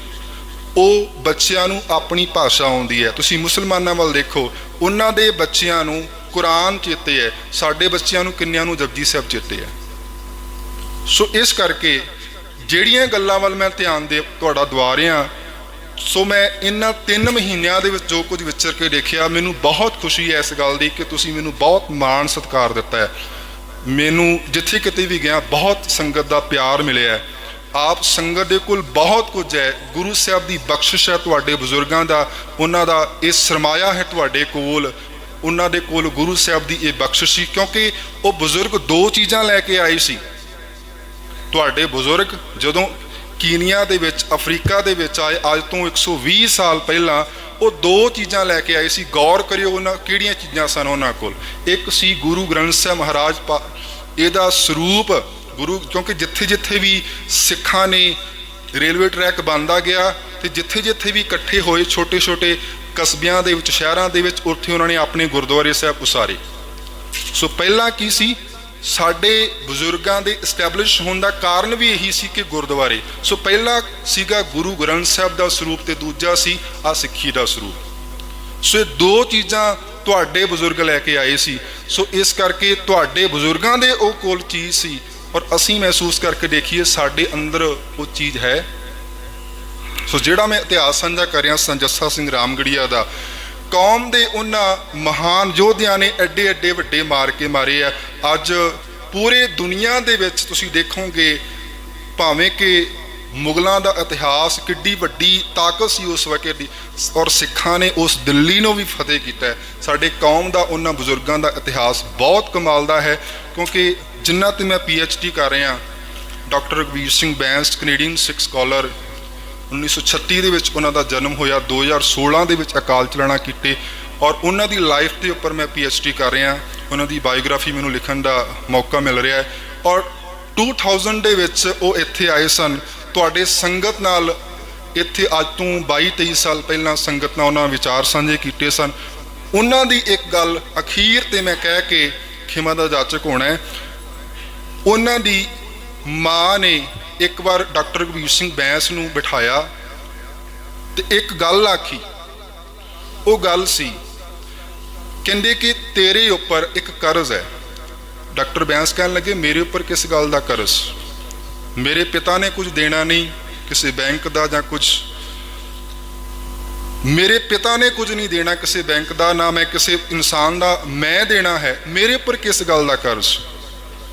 ਉਹ ਬੱਚਿਆਂ ਨੂੰ ਆਪਣੀ ਭਾਸ਼ਾ ਆਉਂਦੀ ਹੈ। ਤੁਸੀਂ ਮੁਸਲਮਾਨਾਂ ਵੱਲ ਦੇਖੋ, ਉਹਨਾਂ ਦੇ ਬੱਚਿਆਂ ਨੂੰ ਕੁਰਾਨ ਚੇਤੇ ਹੈ। ਸਾਡੇ ਬੱਚਿਆਂ ਨੂੰ ਕਿੰਨਿਆਂ ਨੂੰ ਜਪਜੀ ਸਾਹਿਬ ਚੇਤੇ ਹੈ। ਸੋ ਇਸ ਕਰਕੇ ਜਿਹੜੀਆਂ ਗੱਲਾਂ ਵੱਲ ਮੈਂ ਧਿਆਨ ਤੁਹਾਡਾ ਦਵਾ ਰਿਹਾ, ਸੋ ਮੈਂ ਇਹਨਾਂ 3 ਮਹੀਨਿਆਂ ਦੇ ਵਿੱਚ ਜੋ ਕੁਝ ਵਿਚਰ ਕੇ ਦੇਖਿਆ, ਮੈਨੂੰ ਬਹੁਤ ਖੁਸ਼ੀ ਹੈ ਇਸ ਗੱਲ ਦੀ ਕਿ ਤੁਸੀਂ ਮੈਨੂੰ ਬਹੁਤ ਮਾਣ ਸਤਿਕਾਰ ਦਿੱਤਾ ਹੈ। ਮੈਨੂੰ ਜਿੱਥੇ ਕਿਤੇ ਵੀ ਗਿਆ ਬਹੁਤ ਸੰਗਤ ਦਾ ਪਿਆਰ ਮਿਲਿਆ। ਆਪ ਸੰਗਤ ਦੇ ਕੋਲ ਬਹੁਤ ਕੁਝ ਹੈ, ਗੁਰੂ ਸਾਹਿਬ ਦੀ ਬਖਸ਼ਿਸ਼ ਹੈ, ਤੁਹਾਡੇ ਬਜ਼ੁਰਗਾਂ ਦਾ, ਉਹਨਾਂ ਦਾ ਇਹ ਸਰਮਾਇਆ ਹੈ ਤੁਹਾਡੇ ਕੋਲ। ਉਹਨਾਂ ਦੇ ਕੋਲ ਗੁਰੂ ਸਾਹਿਬ ਦੀ ਇਹ ਬਖਸ਼ਿਸ਼ ਸੀ, ਕਿਉਂਕਿ ਉਹ ਬਜ਼ੁਰਗ 2 ਚੀਜ਼ਾਂ ਲੈ ਕੇ ਆਏ ਸੀ। ਤੁਹਾਡੇ ਬਜ਼ੁਰਗ ਜਦੋਂ ਕੀਨੀਆ ਦੇ ਵਿੱਚ, ਅਫਰੀਕਾ ਦੇ ਵਿੱਚ ਆਏ ਅੱਜ ਤੋਂ 120 ਸਾਲ ਪਹਿਲਾਂ, ਉਹ 2 ਚੀਜ਼ਾਂ ਲੈ ਕੇ ਆਏ ਸੀ। ਗੌਰ ਕਰਿਓ ਉਹਨਾਂ ਕਿਹੜੀਆਂ ਚੀਜ਼ਾਂ ਸਨ ਉਹਨਾਂ ਕੋਲ। ਇੱਕ ਸੀ ਗੁਰੂ ਗ੍ਰੰਥ ਸਾਹਿਬ ਮਹਾਰਾਜ, ਇਹਦਾ ਸਰੂਪ ਗੁਰੂ, ਕਿਉਂਕਿ ਜਿੱਥੇ ਜਿੱਥੇ ਵੀ ਸਿੱਖਾਂ ਨੇ ਰੇਲਵੇ ਟਰੈਕ ਬਣਦਾ ਗਿਆ ਤੇ ਜਿੱਥੇ ਜਿੱਥੇ ਵੀ ਇਕੱਠੇ ਹੋਏ ਛੋਟੇ ਛੋਟੇ ਕਸਬਿਆਂ ਦੇ ਵਿੱਚ, ਸ਼ਹਿਰਾਂ ਦੇ ਵਿੱਚ, ਉੱਥੇ ਉਹਨਾਂ ਨੇ ਆਪਣੇ ਗੁਰਦੁਆਰੇ ਸਾਹਿਬ ਉਸਾਰੇ। ਸੋ ਪਹਿਲਾਂ ਕੀ ਸੀ, ਸਾਡੇ ਬਜ਼ੁਰਗਾਂ ਦੇ ਐਸਟੈਬਲਿਸ਼ ਹੋਣ ਦਾ ਕਾਰਨ ਵੀ ਇਹੀ ਸੀ ਕਿ ਗੁਰਦੁਆਰੇ। ਸੋ ਪਹਿਲਾ ਸੀਗਾ ਗੁਰੂ ਗ੍ਰੰਥ ਸਾਹਿਬ ਦਾ ਸਰੂਪ ਤੇ ਦੂਜਾ ਸੀ ਆ ਸਿੱਖੀ ਦਾ ਸਰੂਪ। ਸੋ ਇਹ 2 ਚੀਜ਼ਾਂ ਤੁਹਾਡੇ ਬਜ਼ੁਰਗ ਲੈ ਕੇ ਆਏ ਸੀ। ਸੋ ਇਸ ਕਰਕੇ ਤੁਹਾਡੇ ਬਜ਼ੁਰਗਾਂ ਦੇ ਉਹ ਕੋਲ ਚੀਜ਼ ਸੀ, ਔਰ ਅਸੀਂ ਮਹਿਸੂਸ ਕਰਕੇ ਦੇਖੀਏ ਸਾਡੇ ਅੰਦਰ ਉਹ ਚੀਜ਼ ਹੈ। ਸੋ ਜਿਹੜਾ ਮੈਂ ਇਤਿਹਾਸ ਸਾਂਝਾ ਕਰ ਰਿਹਾ ਜੱਸਾ ਸਿੰਘ ਰਾਮਗੜੀਆ ਦਾ, ਕੌਮ ਦੇ ਉਹਨਾਂ ਮਹਾਨ ਯੋਧਿਆਂ ਨੇ ਐਡੇ ਐਡੇ ਵੱਡੇ ਮਾਰ ਕੇ ਮਾਰੇ ਆ। ਅੱਜ ਪੂਰੇ ਦੁਨੀਆ ਦੇ ਵਿੱਚ ਤੁਸੀਂ ਦੇਖੋਗੇ, ਭਾਵੇਂ ਕਿ ਮੁਗਲਾਂ ਦਾ ਇਤਿਹਾਸ ਕਿੱਡੀ ਵੱਡੀ ਤਾਕਤ ਸੀ ਉਸ ਵਕਤ ਦੀ, ਔਰ ਸਿੱਖਾਂ ਨੇ ਉਸ ਦਿੱਲੀ ਨੂੰ ਵੀ ਫਤਿਹ ਕੀਤਾ। ਸਾਡੇ ਕੌਮ ਦਾ ਉਹਨਾਂ ਬਜ਼ੁਰਗਾਂ ਦਾ ਇਤਿਹਾਸ ਬਹੁਤ ਕਮਾਲ ਦਾ ਹੈ। ਕਿਉਂਕਿ ਜਿਨ੍ਹਾਂ 'ਤੇ ਮੈਂ PhD ਕਰ ਰਿਹਾ, ਡਾਕਟਰ ਰਘਵੀਰ ਸਿੰਘ ਬੈਂਸ, ਕੈਨੇਡੀਅਨ ਸਿੱਖ ਸਕਾਲਰ, 1936 ਦੇ ਵਿੱਚ ਉਹਨਾਂ ਦਾ ਜਨਮ ਹੋਇਆ, 2016 ਦੇ ਵਿੱਚ ਅਕਾਲ ਚਲਾਣਾ ਕੀਤੇ, ਔਰ ਉਹਨਾਂ ਦੀ ਲਾਈਫ ਦੇ ਉੱਪਰ ਮੈਂ PhD ਕਰ ਰਿਹਾ। ਉਹਨਾਂ ਦੀ ਬਾਇਓਗ੍ਰਾਫੀ ਮੈਨੂੰ ਲਿਖਣ ਦਾ ਮੌਕਾ ਮਿਲ ਰਿਹਾ ਹੈ। ਔਰ 2000 ਦੇ ਵਿੱਚ ਉਹ ਇੱਥੇ ਆਏ ਸਨ, ਤੁਹਾਡੇ ਸੰਗਤ ਨਾਲ ਇੱਥੇ ਅੱਜ ਤੋਂ 22-23 ਸਾਲ ਪਹਿਲਾਂ ਸੰਗਤ ਨਾਲ ਉਹਨਾਂ ਵਿਚਾਰ ਸਾਂਝੇ ਕੀਤੇ ਸਨ। ਉਹਨਾਂ ਦੀ ਇੱਕ ਗੱਲ ਅਖੀਰ ਤੇ ਮੈਂ ਕਹਿ ਕੇ ਖਿਮਾ ਦਾ ਜਾਚਕ ਹੋਣਾ ਹੈ। ਉਹਨਾਂ ਦੀ ਮਾਂ ਨੇ ਇੱਕ ਵਾਰ ਡਾਕਟਰ ਰਘਵੀਰ ਸਿੰਘ ਬੈਂਸ ਨੂੰ ਬਿਠਾਇਆ ਤੇ ਇੱਕ ਗੱਲ ਆਖੀ। ਉਹ ਗੱਲ ਸੀ, ਕਹਿੰਦੇ ਕਿ ਤੇਰੇ ਉੱਪਰ ਇੱਕ ਕਰਜ਼ ਹੈ। ਡਾਕਟਰ ਬੈਂਸ ਕਹਿਣ ਲੱਗੇ, ਮੇਰੇ ਉੱਪਰ ਕਿਸ ਗੱਲ ਦਾ ਕਰਜ਼? ਮੇਰੇ ਪਿਤਾ ਨੇ ਕੁਝ ਦੇਣਾ ਨਹੀਂ, ਕਿਸੇ ਬੈਂਕ ਦਾ ਜਾਂ ਕੁਝ। ਮੇਰੇ ਪਿਤਾ ਨੇ ਕੁਝ ਨਹੀਂ ਦੇਣਾ ਕਿਸੇ ਬੈਂਕ ਦਾ, ਨਾ ਮੈਂ ਕਿਸੇ ਇਨਸਾਨ ਦਾ ਮੈਂ ਦੇਣਾ ਹੈ। ਮੇਰੇ ਉੱਪਰ ਕਿਸ ਗੱਲ ਦਾ ਕਰਜ਼?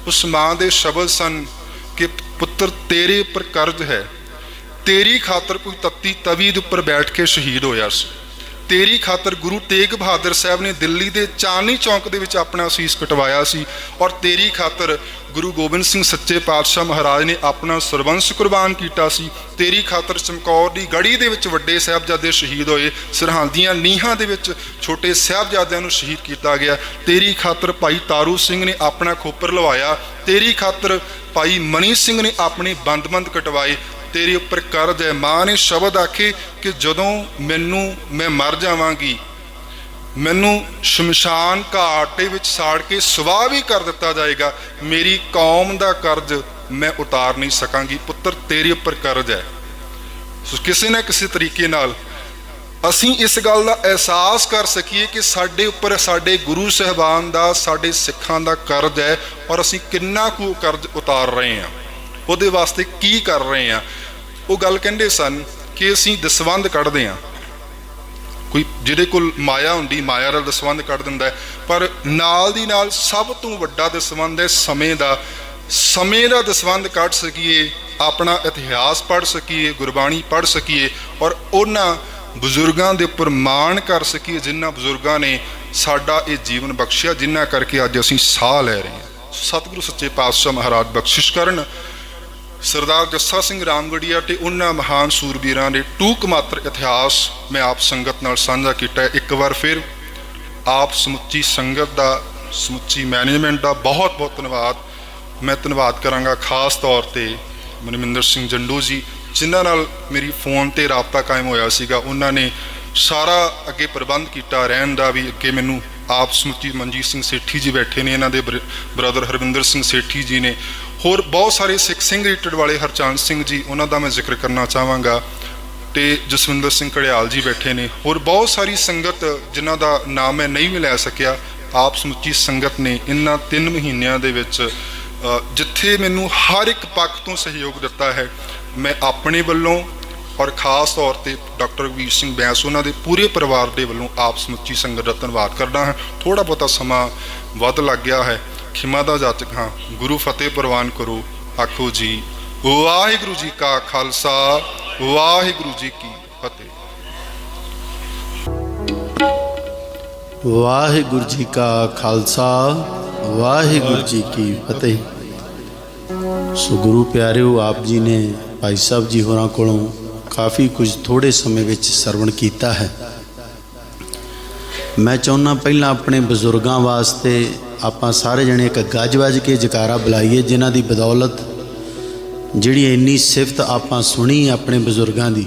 ਉਸ ਮਾਂ ਦੇ ਸ਼ਬਦ ਸਨ ਕਿ ਪੁੱਤਰ ਤੇਰੇ ਉੱਪਰ ਕਰਜ਼ ਹੈ। ਤੇਰੀ ਖਾਤਰ ਕੋਈ ਤੱਤੀ ਤਵੀ ਦੇ ਉੱਪਰ ਬੈਠ ਕੇ ਸ਼ਹੀਦ ਹੋਇਆ ਸੀ। ਤੇਰੀ ਖਾਤਰ ਗੁਰੂ ਤੇਗ ਬਹਾਦਰ ਸਾਹਿਬ ਨੇ ਦਿੱਲੀ ਦੇ ਚਾਂਦਨੀ ਚੌਂਕ ਦੇ ਵਿੱਚ ਆਪਣਾ ਅਸੀਸ ਕਟਵਾਇਆ ਸੀ। ਔਰ ਤੇਰੀ ਖਾਤਰ ਗੁਰੂ ਗੋਬਿੰਦ ਸਿੰਘ ਸੱਚੇ ਪਾਤਸ਼ਾਹ ਮਹਾਰਾਜ ਨੇ ਆਪਣਾ ਸਰਬੰਸ ਕੁਰਬਾਨ ਕੀਤਾ ਸੀ। ਤੇਰੀ ਖਾਤਰ ਚਮਕੌਰ ਦੀ ਗੜੀ ਦੇ ਵਿੱਚ ਵੱਡੇ ਸਾਹਿਬਜ਼ਾਦੇ ਸ਼ਹੀਦ ਹੋਏ। ਸਰਹੰਦ ਦੀਆਂ ਨੀਹਾਂ ਦੇ ਵਿੱਚ ਛੋਟੇ ਸਾਹਿਬਜ਼ਾਦਿਆਂ ਨੂੰ ਸ਼ਹੀਦ ਕੀਤਾ ਗਿਆ। ਤੇਰੀ ਖਾਤਰ ਭਾਈ ਤਾਰੂ ਸਿੰਘ ਨੇ ਆਪਣਾ ਖੋਪਰ ਲਵਾਇਆ। ਤੇਰੀ ਖਾਤਰ ਭਾਈ ਮਨੀ ਸਿੰਘ ਨੇ ਆਪਣੇ ਬੰਦ ਕਟਵਾਏ। ਤੇਰੇ ਉੱਪਰ ਕਰਜ਼ ਹੈ। ਮਾਂ ਨੇ ਸ਼ਬਦ ਆਖੇ ਕਿ ਜਦੋਂ ਮੈਂ ਮਰ ਜਾਵਾਂਗੀ, ਮੈਨੂੰ ਸ਼ਮਸ਼ਾਨ ਘਾਟ ਦੇ ਵਿੱਚ ਸਾੜ ਕੇ ਸਵਾਹ ਵੀ ਕਰ ਦਿੱਤਾ ਜਾਏਗਾ, ਮੇਰੀ ਕੌਮ ਦਾ ਕਰਜ਼ ਮੈਂ ਉਤਾਰ ਨਹੀਂ ਸਕਾਂਗੀ। ਪੁੱਤਰ ਤੇਰੇ ਉੱਪਰ ਕਰਜ਼ ਹੈ। ਸੋ ਕਿਸੇ ਨਾ ਕਿਸੇ ਤਰੀਕੇ ਨਾਲ ਅਸੀਂ ਇਸ ਗੱਲ ਦਾ ਅਹਿਸਾਸ ਕਰ ਸਕੀਏ ਕਿ ਸਾਡੇ ਉੱਪਰ ਸਾਡੇ ਗੁਰੂ ਸਾਹਿਬਾਨ ਦਾ, ਸਾਡੇ ਸਿੱਖਾਂ ਦਾ ਕਰਜ਼ ਹੈ, ਔਰ ਅਸੀਂ ਕਿੰਨਾ ਕੁ ਕਰਜ਼ ਉਤਾਰ ਰਹੇ ਹਾਂ, ਉਹਦੇ ਵਾਸਤੇ ਕੀ ਕਰ ਰਹੇ ਹਾਂ। ਉਹ ਗੱਲ ਕਹਿੰਦੇ ਸਨ ਕਿ ਅਸੀਂ ਦਸਵੰਧ ਕੱਢਦੇ ਹਾਂ। ਕੋਈ ਜਿਹਦੇ ਕੋਲ ਮਾਇਆ ਹੁੰਦੀ, ਮਾਇਆ ਦਾ ਦਸਵੰਧ ਕੱਢ ਦਿੰਦਾ ਹੈ, ਪਰ ਨਾਲ ਦੀ ਨਾਲ ਸਭ ਤੋਂ ਵੱਡਾ ਦਸਵੰਧ ਹੈ ਸਮੇਂ ਦਾ ਦਸਵੰਧ ਕੱਢ ਸਕੀਏ, ਆਪਣਾ ਇਤਿਹਾਸ ਪੜ੍ਹ ਸਕੀਏ, ਗੁਰਬਾਣੀ ਪੜ੍ਹ ਸਕੀਏ, ਔਰ ਉਹਨਾਂ ਬਜ਼ੁਰਗਾਂ ਦੇ ਉੱਪਰ ਮਾਣ ਕਰ ਸਕੀਏ ਜਿਨ੍ਹਾਂ ਬਜ਼ੁਰਗਾਂ ਨੇ ਸਾਡਾ ਇਹ ਜੀਵਨ ਬਖਸ਼ਿਆ, ਜਿਨ੍ਹਾਂ ਕਰਕੇ ਅੱਜ ਅਸੀਂ ਸਾਹ ਲੈ ਰਹੇ ਹਾਂ। ਸਤਿਗੁਰੂ ਸੱਚੇ ਪਾਤਸ਼ਾਹ ਮਹਾਰਾਜ ਬਖਸ਼ਿਸ਼ ਕਰਨ। ਸਰਦਾਰ ਜੱਸਾ ਸਿੰਘ ਰਾਮਗੜੀਆ ਤੇ ਉਹਨਾਂ ਮਹਾਨ ਸੂਰਬੀਰਾਂ ਦੇ ਟੂਕ ਮਾਤਰ ਇਤਿਹਾਸ ਮੈਂ ਆਪ ਸੰਗਤ ਨਾਲ ਸਾਂਝਾ ਕੀਤਾ ਹੈ। ਇੱਕ ਵਾਰ ਫਿਰ ਆਪ ਸਮੁੱਚੀ ਸੰਗਤ ਦਾ, ਸਮੁੱਚੀ ਮੈਨੇਜਮੈਂਟ ਦਾ ਬਹੁਤ ਬਹੁਤ ਧੰਨਵਾਦ। ਮੈਂ ਧੰਨਵਾਦ ਕਰਾਂਗਾ ਖਾਸ ਤੌਰ ਤੇ ਮਨਮਿੰਦਰ ਸਿੰਘ ਜੰਡੂ ਜੀ, ਜਿਨ੍ਹਾਂ ਨਾਲ ਮੇਰੀ ਫੋਨ ਤੇ ਰਾਬਤਾ ਕਾਇਮ ਹੋਇਆ ਸੀਗਾ। ਉਹਨਾਂ ਨੇ ਸਾਰਾ ਅੱਗੇ ਪ੍ਰਬੰਧ ਕੀਤਾ ਰਹਿਣ ਦਾ ਵੀ। ਅੱਗੇ ਮੈਨੂੰ ਆਪ ਸਮੁੱਚੀ ਮਨਜੀਤ ਸਿੰਘ ਸੇਠੀ ਜੀ ਬੈਠੇ ਨੇ, ਇਹਨਾਂ ਦੇ ਬ੍ਰਦਰ ਹਰਵਿੰਦਰ ਸਿੰਘ ਸੇਠੀ ਜੀ ਨੇ, ਹੋਰ ਬਹੁਤ ਸਾਰੇ ਸਿੱਖ ਸਿੰਘ ਰਿਟਡ ਵਾਲੇ ਹਰਚੰਦ ਸਿੰਘ ਜੀ, ਉਹਨਾਂ ਦਾ ਮੈਂ ਜ਼ਿਕਰ ਕਰਨਾ ਚਾਹਾਂਗਾ, ਤੇ ਜਸਵਿੰਦਰ ਸਿੰਘ ਘੜਿਆਲ ਜੀ ਬੈਠੇ ਨੇ, ਹੋਰ ਬਹੁਤ ਸਾਰੀ ਸੰਗਤ ਜਿਨ੍ਹਾਂ ਦਾ ਨਾਮ ਮੈਂ ਨਹੀਂ ਵੀ ਲੈ ਸਕਿਆ। ਆਪ ਸਮੁੱਚੀ ਸੰਗਤ ਨੇ ਇਹਨਾਂ 3 ਮਹੀਨਿਆਂ ਦੇ ਵਿੱਚ ਜਿੱਥੇ ਮੈਨੂੰ ਹਰ ਇੱਕ ਪੱਖ ਤੋਂ ਸਹਿਯੋਗ ਦਿੱਤਾ ਹੈ, ਮੈਂ ਆਪਣੇ ਵੱਲੋਂ ਔਰ ਖਾਸ ਤੌਰ ਤੇ ਡਾਕਟਰ ਵੀਰ ਸਿੰਘ ਬੈਂਸ ਉਹਨਾਂ ਦੇ ਪੂਰੇ ਪਰਿਵਾਰ ਦੇ ਵੱਲੋਂ ਆਪ ਸਮੁੱਚੀ ਸੰਗਤ ਦਾ ਧੰਨਵਾਦ ਕਰਦਾ ਹਾਂ। ਥੋੜ੍ਹਾ ਬਹੁਤਾ ਸਮਾਂ ਵੱਧ ਲੱਗ ਗਿਆ ਹੈ, ਖਿਮਾ ਦਾ ਜਾਚਕ ਹਾਂ। ਗੁਰੂ ਫਤਿਹ ਪ੍ਰਵਾਨ ਕਰੋ। ਆਖੋ ਜੀ ਵਾਹਿਗੁਰੂ ਜੀ ਕਾ ਖਾਲਸਾ, ਵਾਹਿਗੁਰੂ ਜੀ ਕੀ ਫਤਿਹ। ਵਾਹਿਗੁਰੂ ਜੀ ਕਾ ਖਾਲਸਾ, ਵਾਹਿਗੁਰੂ ਜੀ ਕੀ ਫਤਿਹ। ਸੋ ਗੁਰੂ ਪਿਆਰਿਓ, ਆਪ ਜੀ ਨੇ ਭਾਈ ਸਾਹਿਬ ਜੀ ਹੋਰਾਂ ਕੋਲੋਂ ਕਾਫੀ ਕੁਝ ਥੋੜ੍ਹੇ ਸਮੇਂ ਵਿੱਚ ਸਰਵਣ ਕੀਤਾ ਹੈ। ਮੈਂ ਚਾਹੁੰਦਾ ਪਹਿਲਾਂ ਆਪਣੇ ਬਜ਼ੁਰਗਾਂ ਵਾਸਤੇ ਆਪਾਂ ਸਾਰੇ ਜਣੇ ਇੱਕ ਗੱਜ ਵੱਜ ਕੇ ਜਕਾਰਾ ਬੁਲਾਈਏ, ਜਿਨ੍ਹਾਂ ਦੀ ਬਦੌਲਤ ਜਿਹੜੀ ਇੰਨੀ ਸਿਫਤ ਆਪਾਂ ਸੁਣੀ ਆਪਣੇ ਬਜ਼ੁਰਗਾਂ ਦੀ,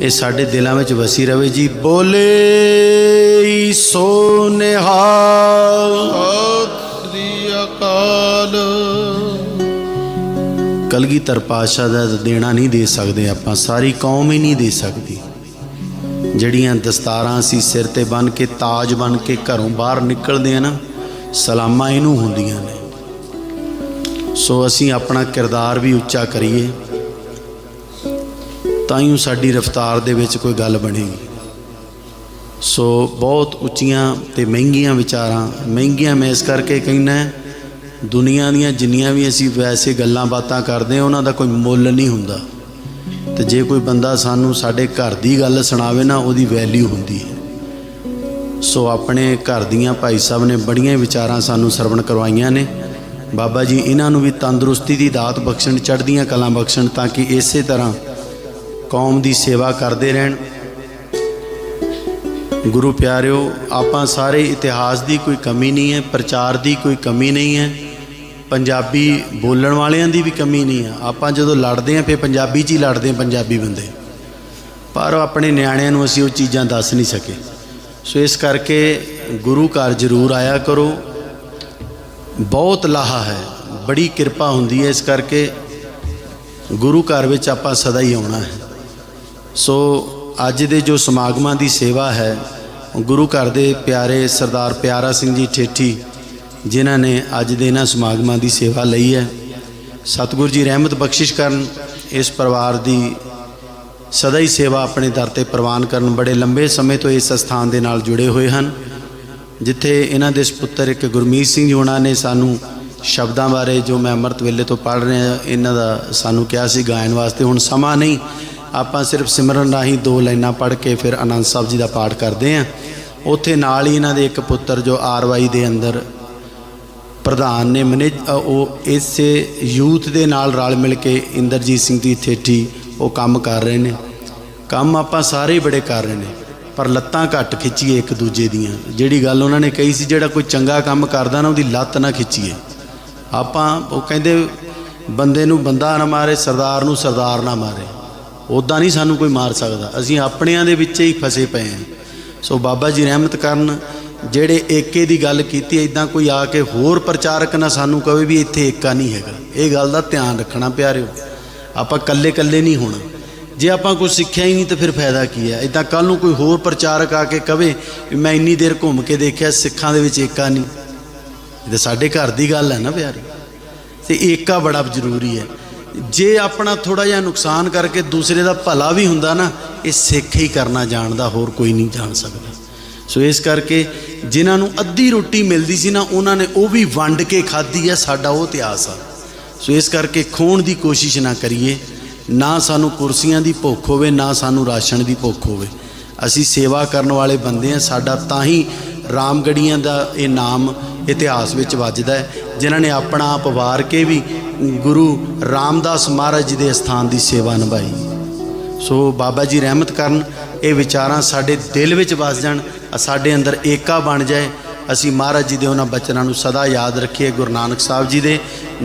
ਇਹ ਸਾਡੇ ਦਿਲਾਂ ਵਿੱਚ ਵਸੀ ਰਵੇ ਜੀ। ਬੋਲੇ ਸੋ ਨਿਹਾਲ, ਸਤਿ ਸ੍ਰੀ ਅਕਾਲ। ਕਲਗੀਧਰ ਪਾਤਸ਼ਾਹ ਦਾ ਦੇਣਾ ਨਹੀਂ ਦੇ ਸਕਦੇ ਆਪਾਂ, ਸਾਰੀ ਕੌਮ ਹੀ ਨਹੀਂ ਦੇ ਸਕਦੀ। ਜਿਹੜੀਆਂ ਦਸਤਾਰਾਂ ਅਸੀਂ ਸਿਰ ਤੇ ਬੰਨ੍ਹ ਕੇ, ਤਾਜ ਬਣ ਕੇ ਘਰੋਂ ਬਾਹਰ ਨਿਕਲਦੇ ਆ ਨਾ, ਸਲਾਮਾਂ ਇਹਨੂੰ ਹੁੰਦੀਆਂ ਨੇ। ਸੋ ਅਸੀਂ ਆਪਣਾ ਕਿਰਦਾਰ ਵੀ ਉੱਚਾ ਕਰੀਏ, ਤਾਂ ਹੀ ਸਾਡੀ ਰਫ਼ਤਾਰ ਦੇ ਵਿੱਚ ਕੋਈ ਗੱਲ ਬਣੇਗੀ। ਸੋ ਬਹੁਤ ਉੱਚੀਆਂ ਤੇ ਮਹਿੰਗੀਆਂ ਵਿਚਾਰਾਂ, ਮਹਿੰਗੀਆਂ ਮੈਂ ਇਸ ਕਰਕੇ ਕਹਿੰਦਾ, ਦੁਨੀਆ ਦੀਆਂ ਜਿੰਨੀਆਂ ਵੀ ਅਸੀਂ ਵੈਸੇ ਗੱਲਾਂ ਬਾਤਾਂ ਕਰਦੇ ਹਾਂ, ਉਹਨਾਂ ਦਾ ਕੋਈ ਮੁੱਲ ਨਹੀਂ ਹੁੰਦਾ। ਤੇ ਜੇ ਕੋਈ ਬੰਦਾ ਸਾਨੂੰ ਸਾਡੇ ਘਰ ਦੀ ਗੱਲ ਸੁਣਾਵੇ ਨਾ, ਉਹਦੀ ਵੈਲਿਊ ਹੁੰਦੀ ਹੈ। ਸੋ ਆਪਣੇ ਘਰ ਦੀਆਂ ਭਾਈ ਸਾਹਿਬ ਨੇ ਬੜੀਆਂ ਵਿਚਾਰਾਂ ਸਾਨੂੰ ਸਰਵਣ ਕਰਵਾਈਆਂ ਨੇ। ਬਾਬਾ ਜੀ ਇਹਨਾਂ ਨੂੰ ਵੀ ਤੰਦਰੁਸਤੀ ਦੀ ਦਾਤ ਬਖਸ਼ਣ, ਚੜ੍ਹਦੀਆਂ ਕਲਾਂ ਬਖਸ਼ਣ, ਤਾਂ ਕਿ ਇਸੇ ਤਰ੍ਹਾਂ ਕੌਮ ਦੀ ਸੇਵਾ ਕਰਦੇ ਰਹਿਣ। ਗੁਰੂ ਪਿਆਰਿਓ, ਆਪਾਂ ਸਾਰੇ ਇਤਿਹਾਸ ਦੀ ਕੋਈ ਕਮੀ ਨਹੀਂ ਹੈ, ਪ੍ਰਚਾਰ ਦੀ ਕੋਈ ਕਮੀ ਨਹੀਂ ਹੈ, ਪੰਜਾਬੀ ਬੋਲਣ ਵਾਲਿਆਂ ਦੀ ਵੀ ਕਮੀ ਨਹੀਂ ਹੈ। ਆਪਾਂ ਜਦੋਂ ਲੜਦੇ ਹਾਂ ਫਿਰ ਪੰਜਾਬੀ 'ਚ ਹੀ ਲੜਦੇ ਹਾਂ, ਪੰਜਾਬੀ ਬੰਦੇ, ਪਰ ਆਪਣੇ ਨਿਆਣਿਆਂ ਨੂੰ ਅਸੀਂ ਉਹ ਚੀਜ਼ਾਂ ਦੱਸ ਨਹੀਂ ਸਕੇ। ਸੋ ਇਸ ਕਰਕੇ ਗੁਰੂ ਘਰ ਜ਼ਰੂਰ ਆਇਆ ਕਰੋ, ਬਹੁਤ ਲਾਹਾ ਹੈ, ਬੜੀ ਕਿਰਪਾ ਹੁੰਦੀ ਹੈ। ਇਸ ਕਰਕੇ ਗੁਰੂ ਘਰ ਵਿੱਚ ਆਪਾਂ ਸਦਾ ਹੀ ਆਉਣਾ ਹੈ। ਸੋ ਅੱਜ ਦੇ ਜੋ ਸਮਾਗਮਾਂ ਦੀ ਸੇਵਾ ਹੈ, ਗੁਰੂ ਘਰ ਦੇ ਪਿਆਰੇ ਸਰਦਾਰ ਪਿਆਰਾ ਸਿੰਘ ਜੀ ਠੇਠੀ, ਜਿਨ੍ਹਾਂ ਨੇ ਅੱਜ ਦੇ ਇਹਨਾਂ ਸਮਾਗਮਾਂ ਦੀ ਸੇਵਾ ਲਈ ਹੈ, ਸਤਿਗੁਰੂ ਜੀ ਰਹਿਮਤ ਬਖਸ਼ਿਸ਼ ਕਰਨ। इस परिवार की सदा ही सेवा अपने दर ते प्रवान करन बड़े लंबे समय तो इस स्थान दे नाल जुड़े हुए हैं। जिथे इन्हां दे पुत्तर एक गुरमीत सिंह जी होना ने सानू शब्दां बारे जो मैं अमृत वेले तो पढ़ रहा इन्हां दा सानू कहा सी गायन वास्ते। हुण समा नहीं, आपां सिर्फ सिमरन राही 2 लाइनां पढ़ के फिर आनंद साहब जी का पाठ करते हैं। उत्थे नाल ही इन्हां दे एक पुत्तर जो RY दे अंदर प्रधान ने मैनेज इस यूथ दे नाल रल मिल के इंद्रजीत सिंह जी थेठी वो काम कर रहे हैं। काम आपां सारे ही बड़े कर रहे हैं पर लत्तां घट खिच्चीए एक दूजे दियां। जिहड़ी गल उन्होंने कही सी जिहड़ा कोई चंगा काम करदा ना उहदी लत्त ना खिच्चीए। आपां वो कहंदे बंदे नूं बंदा ना मारे, सरदार नूं सरदार ना मारे। उदां नहीं सानू कोई मार सकदा, असीं अपणिआं दे विच ही फसे पए हैं। सो बाबा जी रहमत करन ਜਿਹੜੇ ਏਕੇ ਦੀ ਗੱਲ ਕੀਤੀ इदां कोई आके होर प्रचारक ना सानू कहे भी इत्थे एका नहीं हैगा। ये गल का ध्यान रखना प्यारिओ, आपां कल्ले कल्ले नहीं होना। जे आपां कुछ सिੱਖਿਆ ही नहीं तो फिर फायदा की है। इदां कल नूं कोई होर प्रचारक आके कहे मैं इन्नी देर घूम के देखिया सिੱਖਾਂ ਦੇ ਵਿੱਚ ਏਕਾ नहीं, ये तो साडे घर की गल है ना प्यारे। तो एका बड़ा जरूरी है। जे अपना थोड़ा जिहा नुकसान करके दूसरे का भला भी हुंदा ना, ये सिੱਖ ही करना जानदा, होर कोई नहीं जान सकता। सो इस करके जिन्होंने अद्धी रोटी मिलती सी ना उन्होंने वो भी वंड के खाधी है। साडा वो इतिहास आ। सो इस करके खोण की कोशिश ना करिए, ना सानू कुर्सियां की भुख होवे ना सानू राशन की भुख होवे। असी सेवा करने वाले बंदे हैं। साडा तां ही रामगढ़ियां का ये नाम इतिहास विच वजदा है, जिन्होंने अपना आप वार के भी गुरु रामदास महाराज जी के स्थान की सेवा निभाई। सो बाबा जी रहमत करन, ये विचारां साडे दिल विच वस जाण, साडे अंदर एका बन जाए। असी महाराज जी दे उन्हां बचनां नूं सदा याद रखिए। गुरु नानक साहब जी दे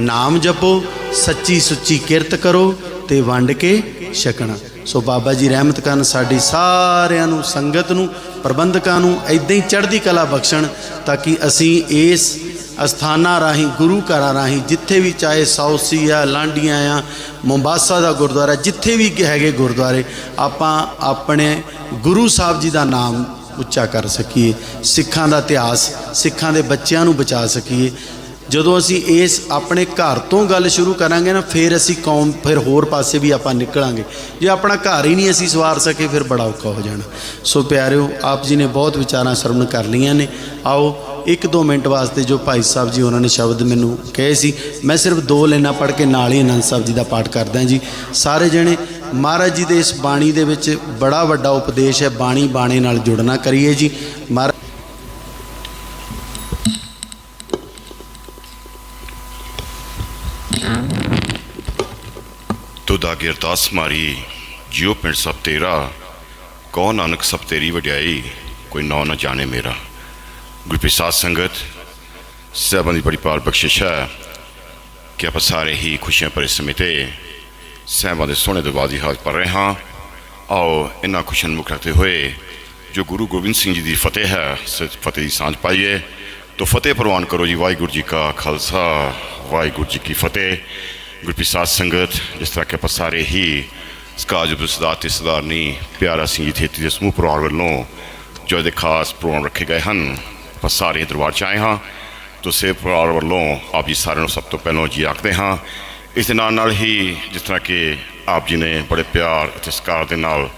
नाम जपो, सच्ची सुच्ची किरत करो ते वंड के छकना। सो बाबा जी रहमत करन, साडी सारिआं नूं संगत नूं प्रबंधकां नूं इदां ही चढ़दी कला बख्शण, ताकि असी इस अस्थाना राही गुरु घरां राही जिथे भी चाहे सौसी आ, लांडियां आ, मोम्बासा का गुरुद्वारा, जिथे भी हैगे गुरुद्वारे, आपां अपने गुरु साहब जी का नाम उच्चा कर सकीए, सिखां दा इतिहास सिखां दे बच्चों नूं बचा सकीए। जदों असी इस अपने घर तो गल शुरू करांगे ना, फिर असी कौम फिर होर पासे भी आपां निकलांगे। जे अपना घर ही नहीं असी सवार सके फिर बड़ा औखा हो जाना। सो प्यारिओ, आप जी ने बहुत विचारां सरवण कर लियां ने। आओ 1-2 मिनट वास्ते जो भाई साहब जी उन्होंने शब्द मैनू कहे सी, मैं सिर्फ 2 लाइनां पढ़ के नाल ही आनंद साहब जी का पाठ करदा जी। सारे जने महाराज जी दे इस बाणी दे विच बड़ा वड्डा उपदेश है, बाणी बाणे नाल जुड़ना करिए जी। महाराज तुदा गिरदास मारी जियो पिंड सब तेरा, कौ नानक सब तेरी वड्याई, कोई नौ न जाने मेरा। गुरप्रसाद संगत साहबां दी बड़ी पार बख्शिश है कि आप सारे ही खुशियां भरे समेते साहबां दे सोहणे दरबार दी हाज़ पढ़ रहे हाँ। आओ इन्हां खुशियां मुख रखते हुए जो गुरु गोबिंद सिंह जी की फतेह है, फतेह की सांझ पाइए। तो फतेह प्रवान करो जी। वाहिगुरू जी का खालसा, वाहिगुरू जी की फतेह। गुरप्रसाद संगत, जिस तरह के आप सारे ही सकाज सरदार ते सरदारनी प्यारा सिंह जी थेती के समूह परिवार वालों जो ये खास प्रोग्राम रखे गए हैं, आप सारे दरबार च आए हाँ। तो से परिवार वालों आप जी सारे सब तो पहलों जी आखते हाँ। इस नाल ही जिस तरह के आप जी ने बड़े प्यार और सत्कार के नाल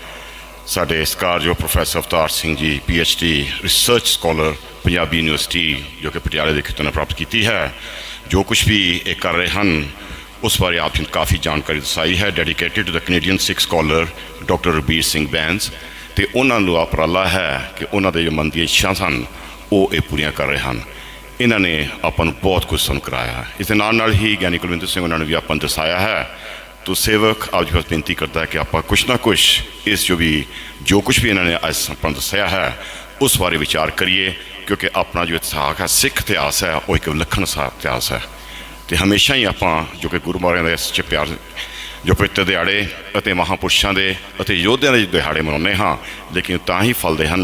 साडे सत्कार जो professor Avtar Singh ji PhD research scholar Punjabi university जो कि पटियाले के खितों ने प्राप्त की है, जो कुछ भी ये कर रहे हैं उस बारे आप काफ़ी जानकारी दसाई है। Dedicated to the Canadian Sikh scholar doctor Rabir Singh Bains. तो उन्होंने उपराला है कि उन्होंने जो मन दी इच्छा सन वो ये पूरियां कर रहे हैं। इन्होंने अपन बहुत कुछ सन कराया है। इस नाल ही ज्ञानी कुलविंदर सिंह उन्होंने भी अपन दसाया है। तो सेवक आप जी बस बेनती करता है कि आप कुछ ना कुछ इस जो कुछ भी इन्होंने अज अपन दसाया है उस बारे विचार करिए, क्योंकि अपना जो इतिहास है सिख इतिहास है वो एक विलखण सा इतिहास है। तो हमेशा ही आप जो कि गुरु महाराज के सच्चे प्यार जो पवित्र दिहाड़े और महापुरुषों के योद्धियों के दिहाड़े मनाने हाँ, लेकिन तां ही फलते हैं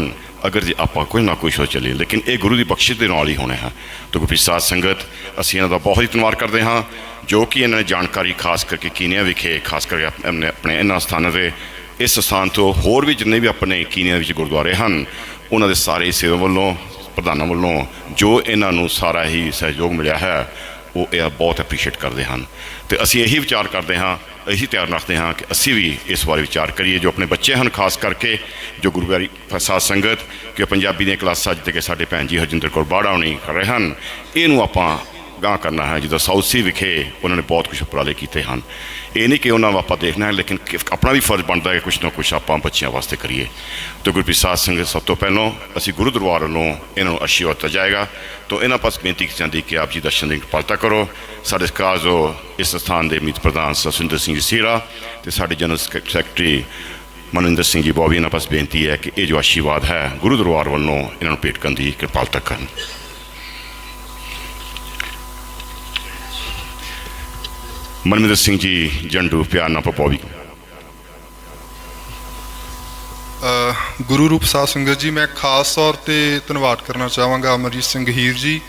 अगर जी आप कुछ ना कुछ हो चलिए, लेकिन ये गुरु की बख्शिश के नाल ही होने हैं। तो गुरप्रसाद संगत असीं इन्हां दा बहुत ही धन्यवाद करते हाँ, जो कि इन्होंने जानकारी खास करके कीनिया विखे खास करके अपने इन्हां स्थानों से इस स्थान तो होर भी जिन्ने भी अपने कीनिया विच गुरुद्वारे हैं उन्होंने सारे सेवा वालों प्रधानों वालों जो इन्हों सारा ही सहयोग मिला है वो यह बहुत एप्रीशिएट करते हैं। तो असी यही विचार करते हाँ ਇਹੀ ਧਿਆਨ ਰੱਖਦੇ ਹਾਂ ਕਿ ਅਸੀਂ ਵੀ ਇਸ ਬਾਰੇ ਵਿਚਾਰ ਕਰੀਏ ਜੋ ਆਪਣੇ ਬੱਚੇ ਹਨ, ਖਾਸ ਕਰਕੇ ਜੋ ਗੁਰੂ ਪਿਆਰੀ ਸਾਧ ਸੰਗਤ ਕਿ ਪੰਜਾਬੀ ਦੀਆਂ ਕਲਾਸਾਂ ਜਿੱਥੇ ਕਿ ਸਾਡੇ ਭੈਣ ਜੀ ਹਰਜਿੰਦਰ ਕੌਰ ਬਾੜਾ ਹੋਣੀ ਕਰ ਰਹੇ ਹਨ, ਇਹਨੂੰ ਆਪਾਂ ਗਾਂਹ ਕਰਨਾ ਹੈ। ਜਿੱਦਾਂ ਸਾਊਥ ਸੀ ਵਿਖੇ ਉਹਨਾਂ ਨੇ ਬਹੁਤ ਕੁਛ ਉਪਰਾਲੇ ਕੀਤੇ ਹਨ। ਇਹ ਨਹੀਂ ਕਿ ਉਹਨਾਂ ਨੂੰ ਆਪਾਂ ਦੇਖਣਾ ਹੈ, ਲੇਕਿਨ ਆਪਣਾ ਵੀ ਫਰਜ਼ ਬਣਦਾ ਹੈ ਕੁਛ ਨਾ ਕੁਛ ਆਪਾਂ ਬੱਚਿਆਂ ਵਾਸਤੇ ਕਰੀਏ। ਅਤੇ ਗੁਰਪ੍ਰੀਤ ਸਾਧ ਸੰਗਤ ਸਭ ਤੋਂ ਪਹਿਲਾਂ ਅਸੀਂ ਗੁਰੂ ਦਰਬਾਰ ਵੱਲੋਂ ਇਹਨਾਂ ਨੂੰ ਆਸ਼ੀਰਵਾਦ ਦਿੱਤਾ ਜਾਏਗਾ। ਤਾਂ ਇਹਨਾਂ ਪਾਸ ਬੇਨਤੀ ਕੀਤੀ ਜਾਂਦੀ ਕਿ ਆਪ ਜੀ ਦਰਸ਼ਨ ਦੀ ਕਿਰਪਾਲਤਾ ਕਰੋ। ਸਾਡੇ ਕਾਰਜੋ ਇਸ ਸਥਾਨ ਦੇ ਮੀਤ ਪ੍ਰਧਾਨ ਸਤਿੰਦਰ ਸਿੰਘ ਜੀ ਸੀਰਾ ਅਤੇ ਸਾਡੇ ਜਨਰਲ ਸੈਕਟਰੀ ਮਨਿੰਦਰ ਸਿੰਘ ਜੀ ਬੋਬੀ, ਇਹਨਾਂ ਪਾਸ ਬੇਨਤੀ ਹੈ ਕਿ ਇਹ ਜੋ ਆਸ਼ੀਰਵਾਦ ਹੈ ਗੁਰੂ ਦਰਬਾਰ ਵੱਲੋਂ ਇਹਨਾਂ ਨੂੰ ਭੇਟ ਕਰਨ ਦੀ ਕਿਰਪਾਲਤਾ ਕਰਨ। ਮਨਿੰਦਰ ਸਿੰਘ ਜੀ ਜੰਡੂ ਪਿਆਰ ਨਾਲ ਪਪੋਵੀ। ਗੁਰੂ ਰੂਪ ਸਾਧ ਸੰਗਤ ਜੀ, ਮੈਂ ਖਾਸ ਤੌਰ ਤੇ ਧੰਨਵਾਦ ਕਰਨਾ ਚਾਹਾਂਗਾ ਅਮਰਜੀਤ ਸਿੰਘ ਹੀਰ ਜੀ,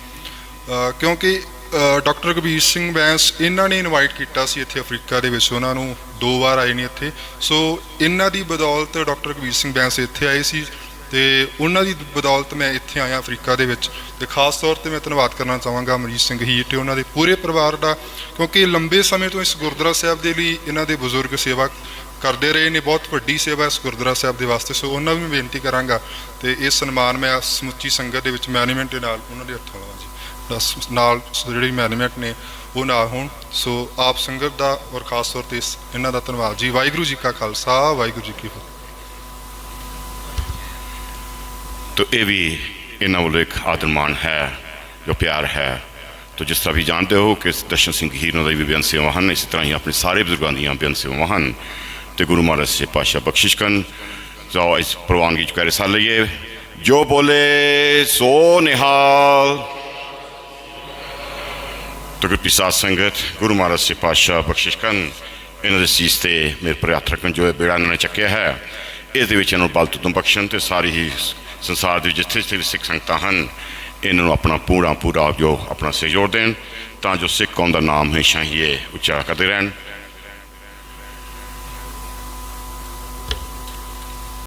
ਕਿਉਂਕਿ ਡਾਕਟਰ ਕਬੀਰ ਸਿੰਘ ਬੈਂਸ ਇਹਨਾਂ ਨੇ ਇਨਵਾਈਟ ਕੀਤਾ ਸੀ ਇੱਥੇ ਅਫਰੀਕਾ ਦੇ ਵਿੱਚ, ਉਹਨਾਂ ਨੂੰ 2 ਵਾਰ ਆਏ ਨੇ ਇੱਥੇ। ਸੋ ਇਹਨਾਂ ਦੀ ਬਦੌਲਤ ਡਾਕਟਰ ਕਬੀਰ ਸਿੰਘ ਬੈਂਸ ਇੱਥੇ ਆਏ ਸੀ ਅਤੇ ਉਹਨਾਂ ਦੀ ਬਦੌਲਤ ਮੈਂ ਇੱਥੇ ਆਇਆ ਅਫਰੀਕਾ ਦੇ ਵਿੱਚ। ਅਤੇ ਖਾਸ ਤੌਰ 'ਤੇ ਮੈਂ ਧੰਨਵਾਦ ਕਰਨਾ ਚਾਹਾਂਗਾ ਅਮਰਜੀਤ ਸਿੰਘ ਹੀਰ ਅਤੇ ਉਹਨਾਂ ਦੇ ਪੂਰੇ ਪਰਿਵਾਰ ਦਾ, ਕਿਉਂਕਿ ਲੰਬੇ ਸਮੇਂ ਤੋਂ ਇਸ ਗੁਰਦੁਆਰਾ ਸਾਹਿਬ ਦੇ ਲਈ ਇਹਨਾਂ ਦੇ ਬਜ਼ੁਰਗ ਸੇਵਾ ਕਰਦੇ ਰਹੇ ਨੇ, ਬਹੁਤ ਵੱਡੀ ਸੇਵਾ ਇਸ ਗੁਰਦੁਆਰਾ ਸਾਹਿਬ ਦੇ ਵਾਸਤੇ। ਸੋ ਉਹਨਾਂ ਨੂੰ ਵੀ ਬੇਨਤੀ ਕਰਾਂਗਾ ਅਤੇ ਇਹ ਸਨਮਾਨ ਮੈਂ ਸਮੁੱਚੀ ਸੰਗਤ ਦੇ ਵਿੱਚ ਮੈਨੇਜਮੈਂਟ ਦੇ ਨਾਲ ਉਹਨਾਂ ਦੇ ਹੱਥਾਂ ਲਾਵਾਂ ਜੀ, ਨਾਲ ਜਿਹੜੀ ਮੈਨੇਜਮੈਂਟ ਨੇ ਉਹ ਨਾਲ ਹੋਣ। ਸੋ ਆਪ ਸੰਗਤ ਦਾ ਔਰ ਖਾਸ ਤੌਰ 'ਤੇ ਇਹਨਾਂ ਦਾ ਧੰਨਵਾਦ ਜੀ। ਵਾਹਿਗੁਰੂ ਜੀ ਕਾ ਖਾਲਸਾ, ਵਾਹਿਗੁਰੂ ਜੀ ਕੀ ਫਤਿਹ। तो ये भी इन्हों वालों एक आदरमान है, जो प्यार है। तो जिस तरह भी जानते हो कि दर्शन सिंह हीर की भी बेअंत सेवा हैं, इस तरह ही अपने सारे बुजुर्गों दी बेअंत सेवा हैं। तो गुरु महाराज से पातशाह बख्शिश करन। तो इस प्रवानगी च हिस्सा लईए। जो बोले सो निहाल। तो गुरप्रीत साध संगत गुरु महाराज से पातशाह बख्शिश करन, इन्होंने सीस से मेरे पर हथ रखन जो बेड़ा इन्होंने चुकया है, इस बल तुम बख्शन तो सारी ही संसार के जिथे जिथे भी सिख संगत हैं इन्हों अपना पूरा जो अपना सहयोग देन, तो जो सिख कौम का नाम हमेशा ही ये उच्चा करते रहन।